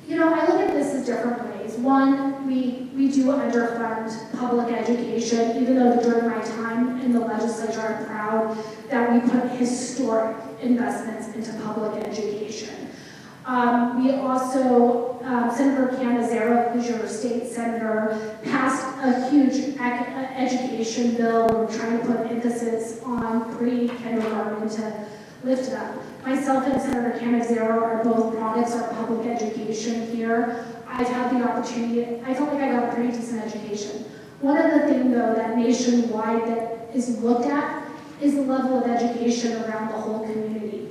You know, I look at this as different ways. One, we do underfund public education, even though during my time in the legislature, I'm proud that we put historic investments into public education. We also, Senator Canizero, who's your state senator, passed a huge education bill. We're trying to put emphasis on pre-kindergarten to lift it up. Myself and Senator Canizero are both products of public education here. I've had the opportunity, I felt like I got a pretty decent education. One of the things, though, that nationwide that is looked at is the level of education around the whole community.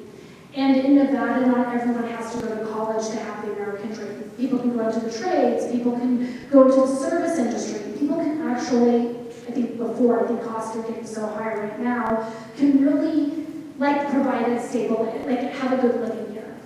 And in Nevada, not everyone has to go to college to have the American dream. People can go into the trades, people can go into the service industry, people can actually, I think costs are getting so high right now, can really provide a stable, have a good living here.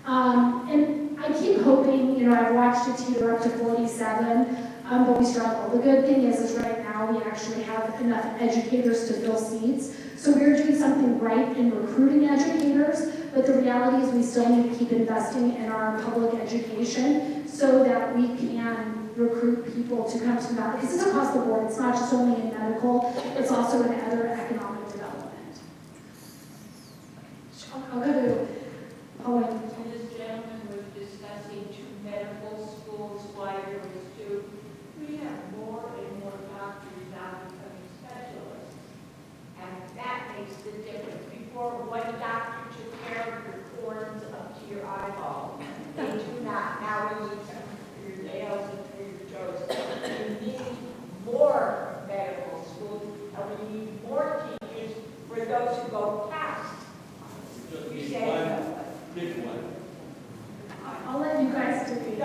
And I keep hoping, I've watched it teeter up to 47, but we struggle. The good thing is right now we actually have enough educators to fill seats. So we're doing something right in recruiting educators, but the reality is we still need to keep investing in our public education so that we can recruit people to come to Nevada. Because it's across the board. It's not just only in medical, it's also in other economic development. I'll go to Owen. This gentleman was discussing 2 medical schools, why there was 2. We have more and more doctors now becoming specialists. And that makes the difference. Before, one doctor took care of your corns up to your eyeball. They do not. Now we need them for your nails and for your toes. We need more medical schools, and we need more teachers for those who go past. Just You need say one, no. pick one. I'll let you guys debate.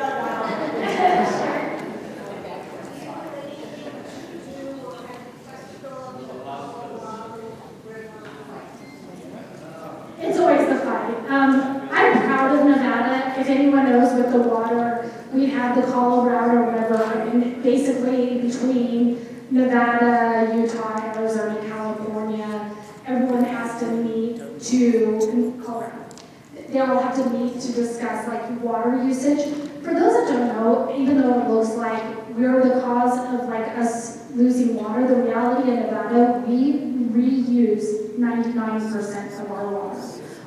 It's always the fight. I'm proud of Nevada. If anyone knows with the water, we have the Colorado River, and basically between Nevada, Utah, Arizona, California, everyone has to meet in Colorado. They all have to meet to discuss water usage. For those that don't know, even though it looks like we're the cause of us losing water, the reality in Nevada, we reuse 99% of our water.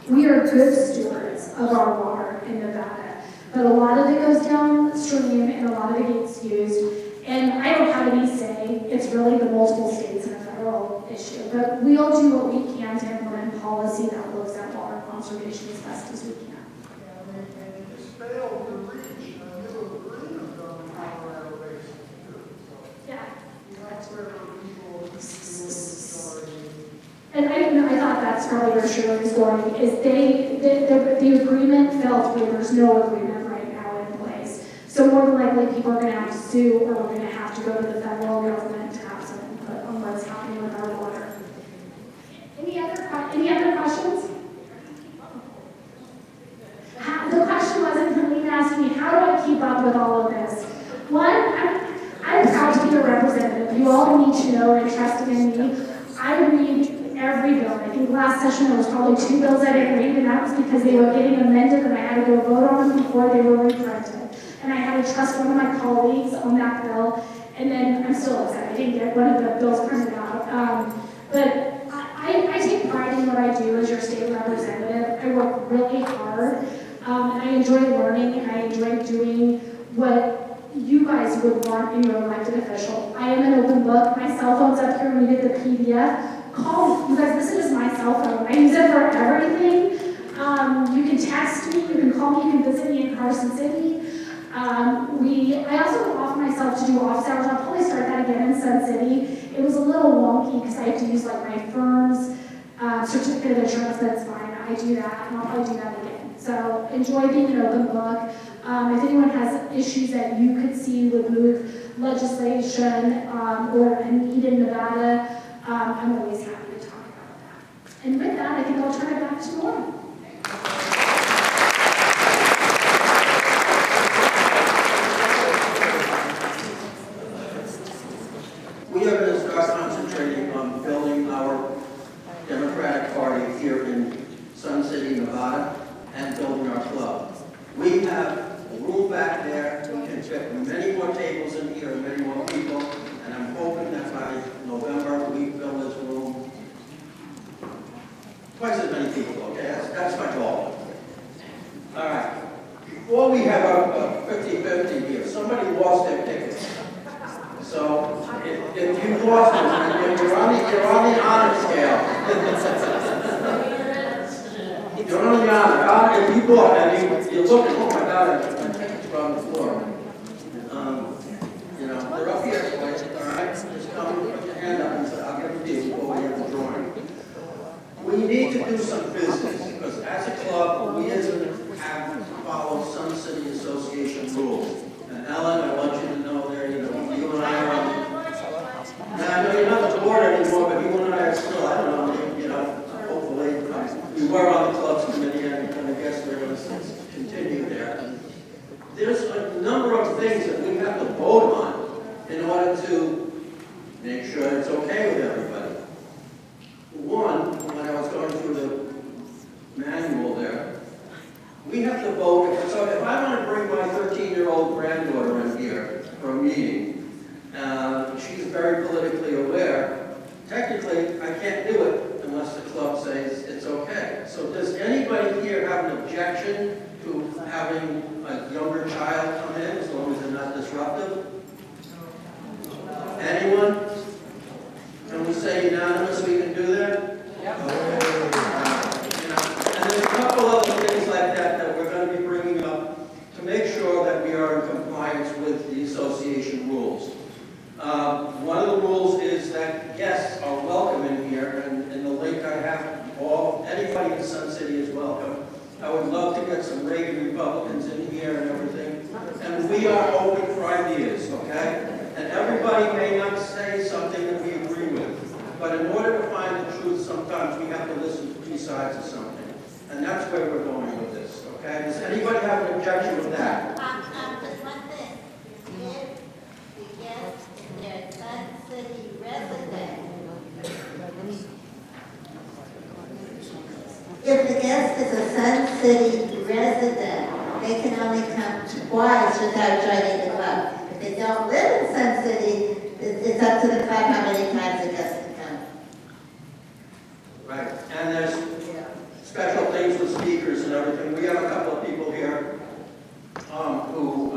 We are good stewards of our water in Nevada, but a lot of it goes downstream and a lot of it gets used. And I don't have any say. It's really the multiple states and a federal issue. But we'll do what we can to implement policy that looks at water conservation as best as we can. And it just failed to reach a new agreement on the Colorado Basin too. So Yeah. that's where people And I thought that's probably where Shirley was going, is the agreement fell through. There's no agreement right now in place. So more than likely people are going to have to sue, or we're going to have to go to the federal government to have some input on what's happening with our water. Any other questions? The question wasn't, Helene asked me, how do I keep up with all of this? One, I'm proud to be a representative. You all need to know and trust in me. I read every bill. I think last session there was probably 2 bills I didn't read, and that was because they were getting amended and I had to go vote on them before they were reprinted. And I had to trust one of my colleagues on that bill, and then I'm still upset I didn't get one of the bills printed out. But I I take pride in what I do as your state representative. I work really hard, and I enjoy learning, and I enjoy doing what you guys would want in your elected official. I am an open book. My cell phone's up here when you get the PDF. Call, you guys, this is my cell phone. I use it for everything. You can text me, you can call me, you can visit me in Carson City. I also offer myself to do office hours. I'll probably start that again in Sun City. It was a little wonky because I have to use like my firm's certificate of insurance, but it's fine. I do that, and I'll probably do that again. So enjoy being an open book. If anyone has issues that you could see would move legislation or a need in Nevada, I'm always happy to talk about that. And with that, I think I'll turn it back to Lauren. We are going to start concentrating on building our Democratic Party here in Sun City, Nevada, and building our club. We have a room back there. We can fit many more tables in here and many more people, and I'm hoping that by November we fill this room twice as many people, okay? That's my goal. All right. Before we have our 50-50 here, somebody lost their tickets. So if you lost them, you're on the honor scale. You're on the honor. If you bought and you're looking, oh my God, my tickets are on the floor. You know, they're up here, all right? Just come and put your hand up and say, I'll give it to you before we have the drawing. We need to do some business because as a club, we have to follow Sun City Association rules. And Ellen, I want you to know there, you and I are on the, now I know you're not the board anymore, but you and I are still, I don't know, hopefully, we were on the club's committee and I guess we're going to continue there. There's a number of things that we have to vote on in order to make sure it's okay with everybody. One, when I was going through the manual there, we have to vote. So if I want to bring my 13-year-old granddaughter in here for a meeting, she's very politically aware, technically I can't do it unless the club says it's okay. So does anybody here have an objection to having a younger child come in as long as they're not disruptive? Anyone? Can we say unanimous we can do that? Yep. And there's a couple other things like that that we're going to be bringing up to make sure that we are in compliance with the association rules. One of the rules is that guests are welcome in here, and in the link I have, anybody in Sun City is welcome. I would love to get some Reagan Republicans in here and everything. And we are open for ideas, okay? And everybody may not say something that we agree with. But in order to find the truth, sometimes we have to listen to three sides of something. And that's where we're going with this, okay? Does anybody have an objection with that? Just one thing. If the guest is their Sun City resident, if the guest is a Sun City resident, they can only come twice without joining the club. If they don't live in Sun City, it's up to the club how many times the guest can come. Right, and there's special things with speakers and everything. We have a couple of people here who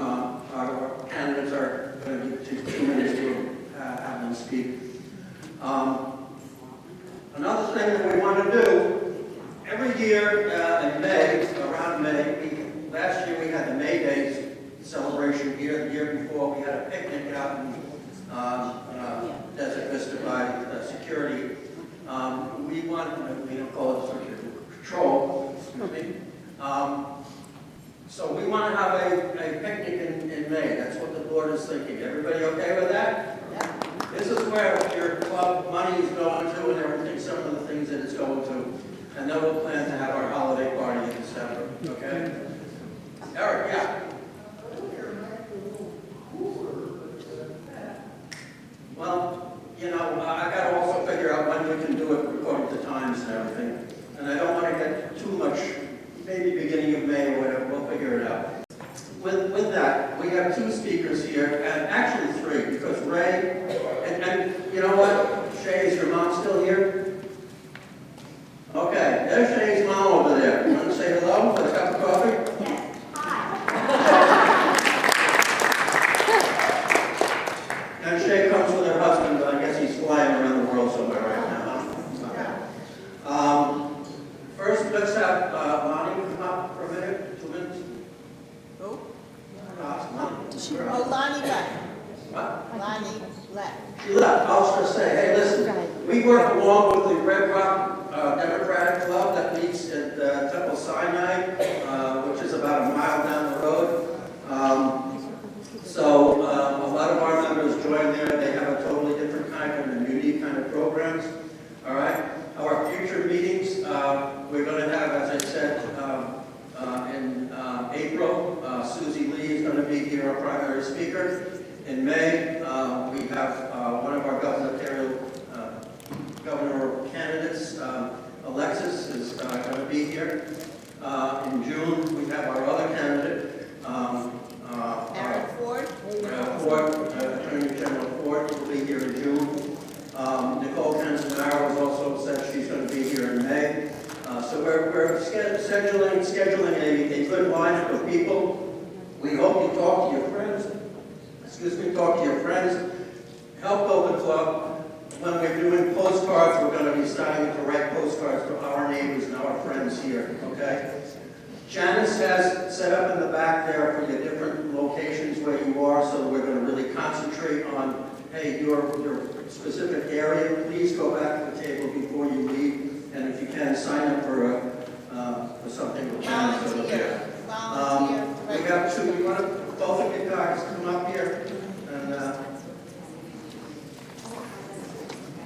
our candidates are going to give 2 minutes to have them speak. Another thing that we want to do, every year in May, around May, last year we had the May Day celebration here. The year before we had a picnic out in Desert Vista by security. We want, we don't call it patrol, excuse me. So we want to have a picnic in May. That's what the board is thinking. Everybody okay with that? Yeah. This is where your club money is going to and everything, some of the things that it's going to. And then we'll plan to have our holiday party in December, okay? Eric, yeah. Well, I got to also figure out when we can do it according to times and everything. And I don't want to get too much, maybe beginning of May or whatever, we'll figure it out. With that, we have 2 speakers here, and actually 3, because Ray, and you know what, Shay, is your mom still here? first, let's have Lonnie come up for a minute, 2 minutes. Who? Lonnie. Oh, Lonnie left. What? Lonnie left. She left. I was just saying, hey, listen, we work along with the Red Rock Democratic Club that meets at Temple Sinai, which is about a mile down the road. So a lot of our members join there. They have a totally different kind of and unique kind of programs. All right. Our future meetings, we're going to have, as I said, in April, Susie Lee is going to be here, our primary speaker. In May, we have one of our governor candidates, Alexis, is going to be here. In June, we have our other candidate, Aaron Ford. Attorney General Ford will be here in June. Nicole Canzanaro has also said she's going to be here in May. So we're scheduling a good lineup of people. We hope you talk to your friends. Talk to your friends. Help build the club. When we're doing postcards, we're going to be starting to write postcards to our neighbors and our friends here, okay? Janice has set up in the back there for your different locations where you are, so we're going to really concentrate on, hey, your specific area. Please go back to the table before you leave, and if you can, sign up for something with Janice over there. We have two. You want to, both of you guys come up here, and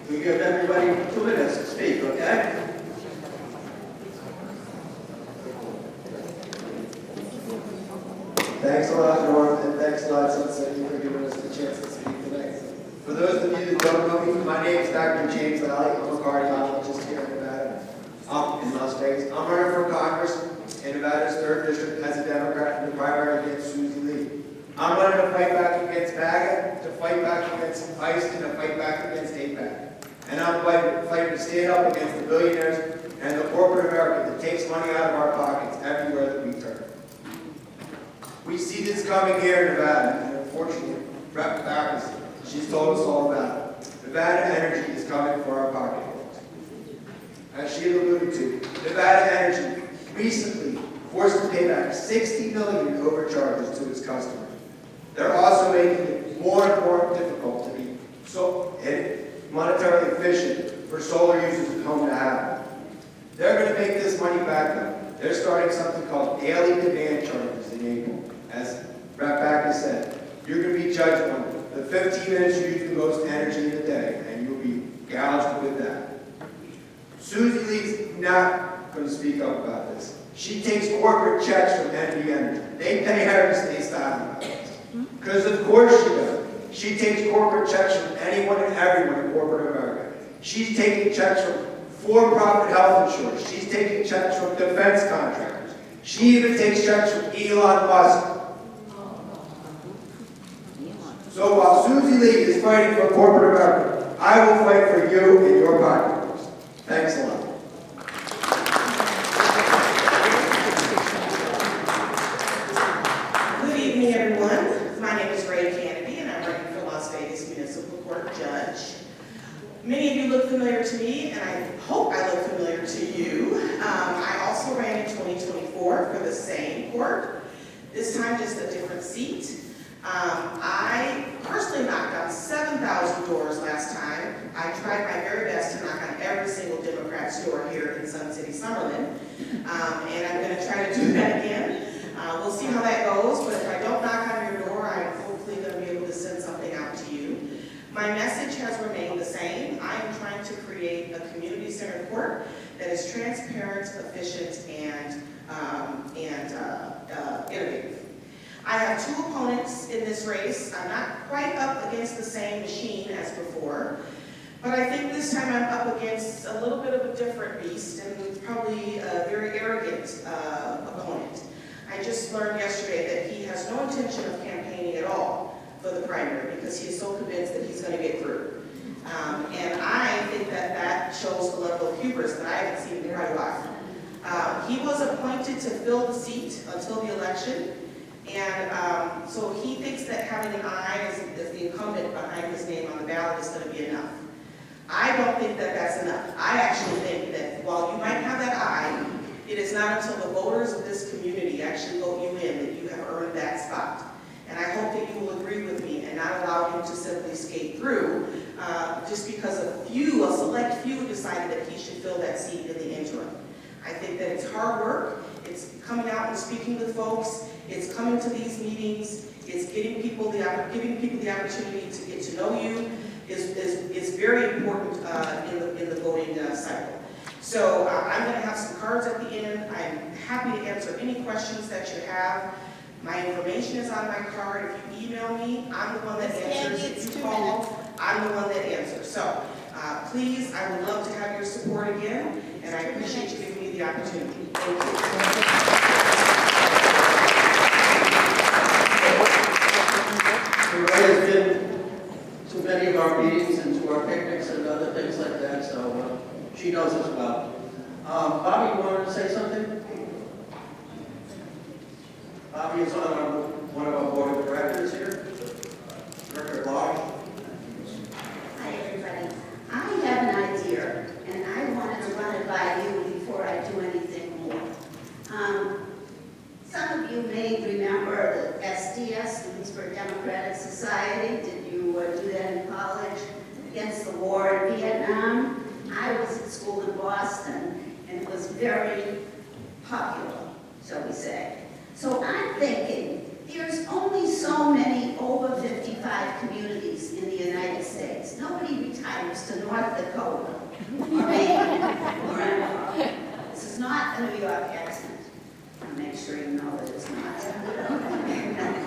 we give everybody 2 minutes to speak, okay? Thanks a lot, Norm, and thanks a lot, Sunset, for giving us the chance to speak today. For those of you that don't know me, my name is Dr. James Lally. I'm a cardiologist here in Nevada. I'm in Las Vegas. I'm running for Congress in Nevada's 3rd District as a Democrat in the primary against Susie Lee. I'm running to fight back against MAGA, to fight back against ICE, and to fight back against APAC. And I'm fighting to stand up against the billionaires and the corporate America that takes money out of our pockets everywhere that we turn. We see this coming here in Nevada, and unfortunately, Rep. Backus, she's told us all about it. Nevada Energy is coming for our pocketbooks. As she alluded to, Nevada Energy recently forced to pay back $60 million in overcharges to its customers. They're also making it more and more difficult to be so monetarily efficient for solar users at home to have. They're going to make this money back though. They're starting something called daily demand charges in April. As Rep. Backus said, you're going to be judged on the 15 minutes you use the most energy in the day, and you'll be gouged with that. Susie Lee's not going to speak up about this. She takes corporate checks from NV Energy. They pay her to stay silent about this. Because of course she does. She takes corporate checks from anyone and everyone in corporate America. She's taking checks from for-profit health insurance. She's taking checks from defense contractors. She even takes checks from Elon Musk. So while Susie Lee is fighting for corporate America, I will fight for you and your pocketbooks. Thanks a lot. Good evening, everyone. My name is Ray Kennedy, and I'm running for Las Vegas Municipal Court Judge. Many of you look familiar to me, and I hope I look familiar to you. I also ran in 2024 for the same court, this time just a different seat. I personally knocked on 7,000 doors last time. I tried my very best to knock on every single Democrat's door here in Sun City, Summerlin, and I'm going to try to do that again. We'll see how that goes, but if I don't knock on your door, I'm hopefully going to be able to send something out to you. My message has remained the same. I am trying to create a community-centered court that is transparent, efficient, and innovative. I have 2 opponents in this race. I'm not quite up against the same machine as before, but I think this time I'm up against a little bit of a different beast and probably a very arrogant opponent. I just learned yesterday that he has no intention of campaigning at all for the primary because he is so convinced that he's going to get through. And I think that that shows a level of hubris that I haven't seen in quite a while. He was appointed to fill the seat until the election, and so he thinks that having an I as the incumbent behind his name on the ballot is going to be enough. I don't think that that's enough. I actually think that while you might have that I, not until the voters of this community actually vote you in that you have earned that spot. And I hope that you will agree with me and not allow him to simply skate through just because a select few decided that he should fill that seat in the interim. I think that it's hard work, it's coming out and speaking with folks, it's coming to these meetings, it's giving people the opportunity to get to know you is very important in the voting cycle. So I'm going to have some cards at the end. I'm happy to answer any questions that you have. My information is on my card. If you email me, I'm the one that answers. If you call, I'm the one that answers. So please, I would love to have your support again, and I appreciate you giving me the opportunity. Thank you. Ray has been to many of our meetings and to our picnics and other things like that, so she knows us well. Bobby, you wanted to say something? Bobby is one of our board of directors here. Director at large. Hi, everybody. I have an idea, and I wanted to run it by you before I do anything more. Some of you may remember the SDS, Students for a Democratic Society. Did you do that in college? Against the war in Vietnam. I was at school in Boston, and it was very popular, shall we say. So I'm thinking, there's only so many over 55 communities in the United States. Nobody retires to North Dakota or Maine or anywhere. This is not a New York accent. I'll make sure you know that it's not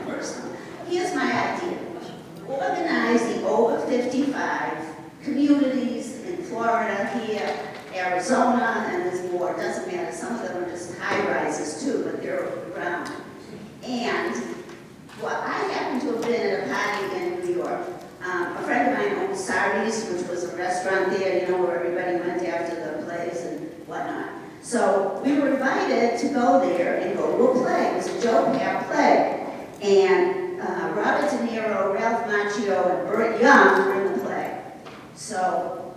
personal. Here's my idea. Organize the over 55 communities in Florida, here, Arizona, and there's more. It doesn't matter. Some of them are just high-rises too, but they're around. And well, I happen to have been at a party in New York. A friend of mine owned Sardi's, which was a restaurant there, you know, where everybody went after the plays and whatnot. So we were invited to go there and go to a play. It was a Joe Papp play. And Robert De Niro, Ralph Macchio, and Burt Young were in the play. So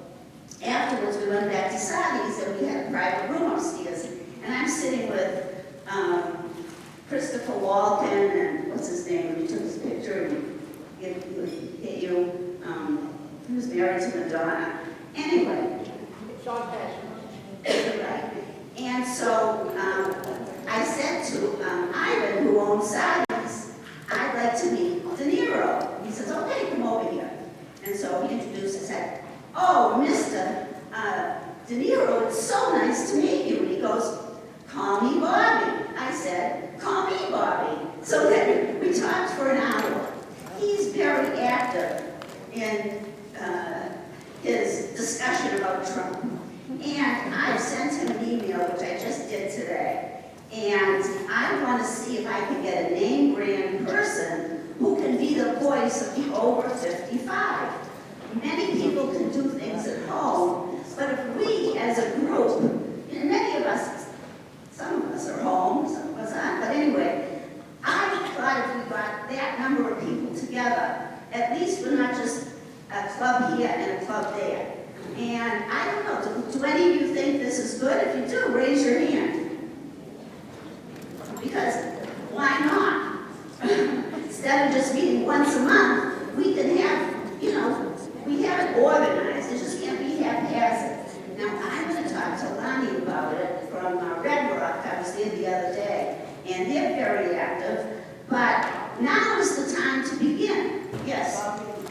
afterwards, we went back to Sardi's and we had a private room upstairs. And I'm sitting with Christopher Walken and what's his name? He took his picture and hit you. He was married to Madonna. Anyway. Sean Penn. Right. And so I said to Ivan, who owns Sardi's, I'd like to meet De Niro. He says, okay, come over here. And so he introduced us, said, oh, Mr. De Niro, it's so nice to meet you. And he goes, call me Bobby. I said, call me Bobby. So then we talked for an hour. He's very active in his discussion about Trump. And I've sent him an email, which I just did today. And I want to see if I can get a name brand person who can be the voice of the over 55. Many people can do things at home, but if we as a group, and many of us, some of us are home, some of us aren't, but anyway, I thought if we got that number of people together, at least we're not just a club here and a club there. And I don't know, do any of you think this is good? If you do, raise your hand. Because why not? Instead of just meeting once a month, we can have, you know, we have it organized. It just can't be haphazard. Now, I'm going to talk to Lonnie about it from Red Rock. I was there the other day, and they're very active. But now is the time to begin. Yes.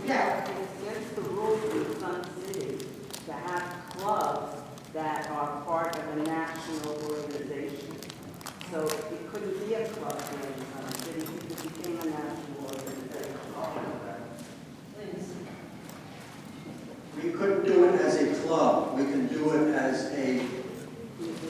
Yeah. Against the rules in Sun City to have clubs that are part of a national organization. So it couldn't be a club here in Sun City because it became a national organization. We couldn't do it as a club. We can do it as a,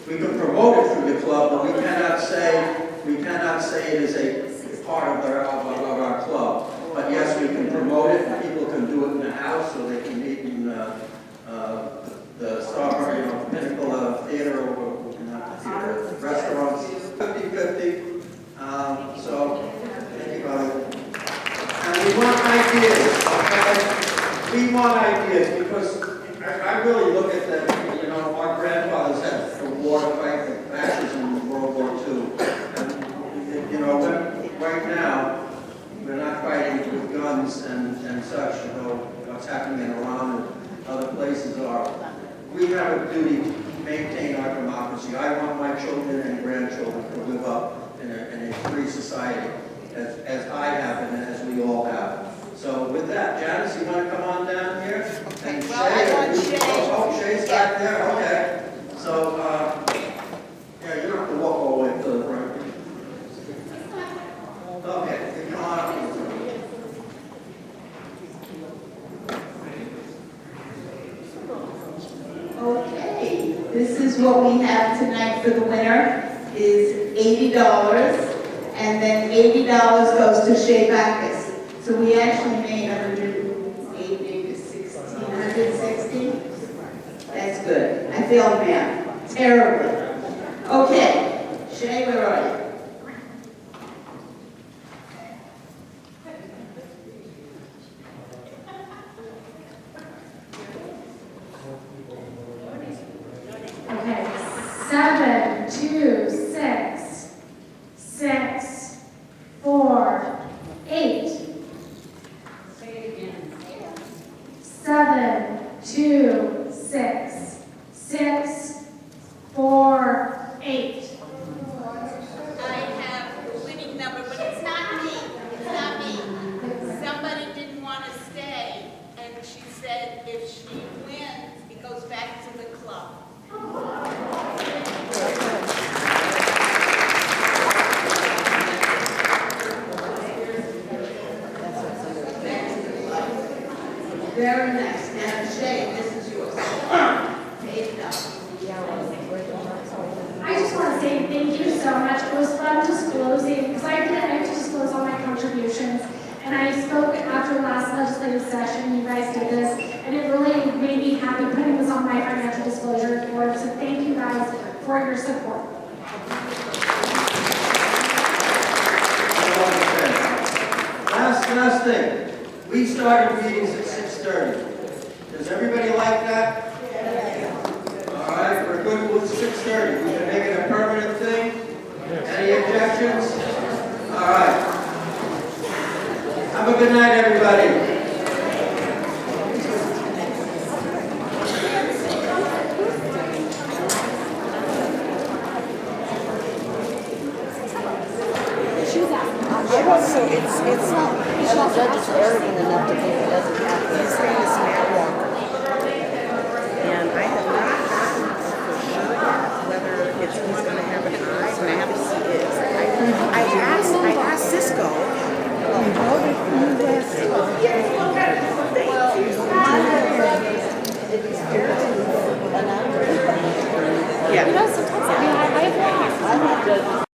we can promote it through the club, but we cannot say it is a part of our club. But yes, we can promote it. People can do it in the house, or they can meet in the Starbucks, you know, Pinnacle Theater, or not the theater, restaurants. 50-50. So think about it. And we want ideas. Okay? We want ideas because I really look at that. You know, our grandfathers had the war to fight the fascism in World a duty to maintain our democracy. I want my children and grandchildren to live up in a free society, as I have and as we all have. So with that, Janice, you want to come on down here? Okay, And well, I want Shay. Oh, Shay's back there, okay. So, yeah, you don't have to walk all the way to the front. Okay, come on up. Okay, this is what we have tonight for the winner, is $80, and then $80 goes to Shea Backus. So we actually made 180 to 160. That's good. I failed math terribly. Okay, Shea, where are you? Okay, 7, 2, 6, 6, 4, 8. 7, 2, 6, 6, 4, 8. I have the winning number, but it's not me. It's not me. Somebody didn't want to stay, and she said if she wins, it goes back to the club. Very nice. Now, Shay, this is yours. $80. I just want to say thank you so much. It was fun disclosing, because I have to disclose all my contributions. And I spoke after the last legislative session, you guys did this, and it really made me happy putting this on my financial disclosure report. So thank you guys for your support. Last thing. We started meetings at 6:30. Does everybody like that? All right, we're good with 6:30. We can make it a permanent thing. Any objections? All right. Have a good night, everybody. So it's not judge is arrogant enough to think it doesn't happen. His name is Matt Walker. And I have not gotten for sure yet whether he's going to have an eye, but I have to see his. I asked Cisco. Yeah. You know, sometimes I have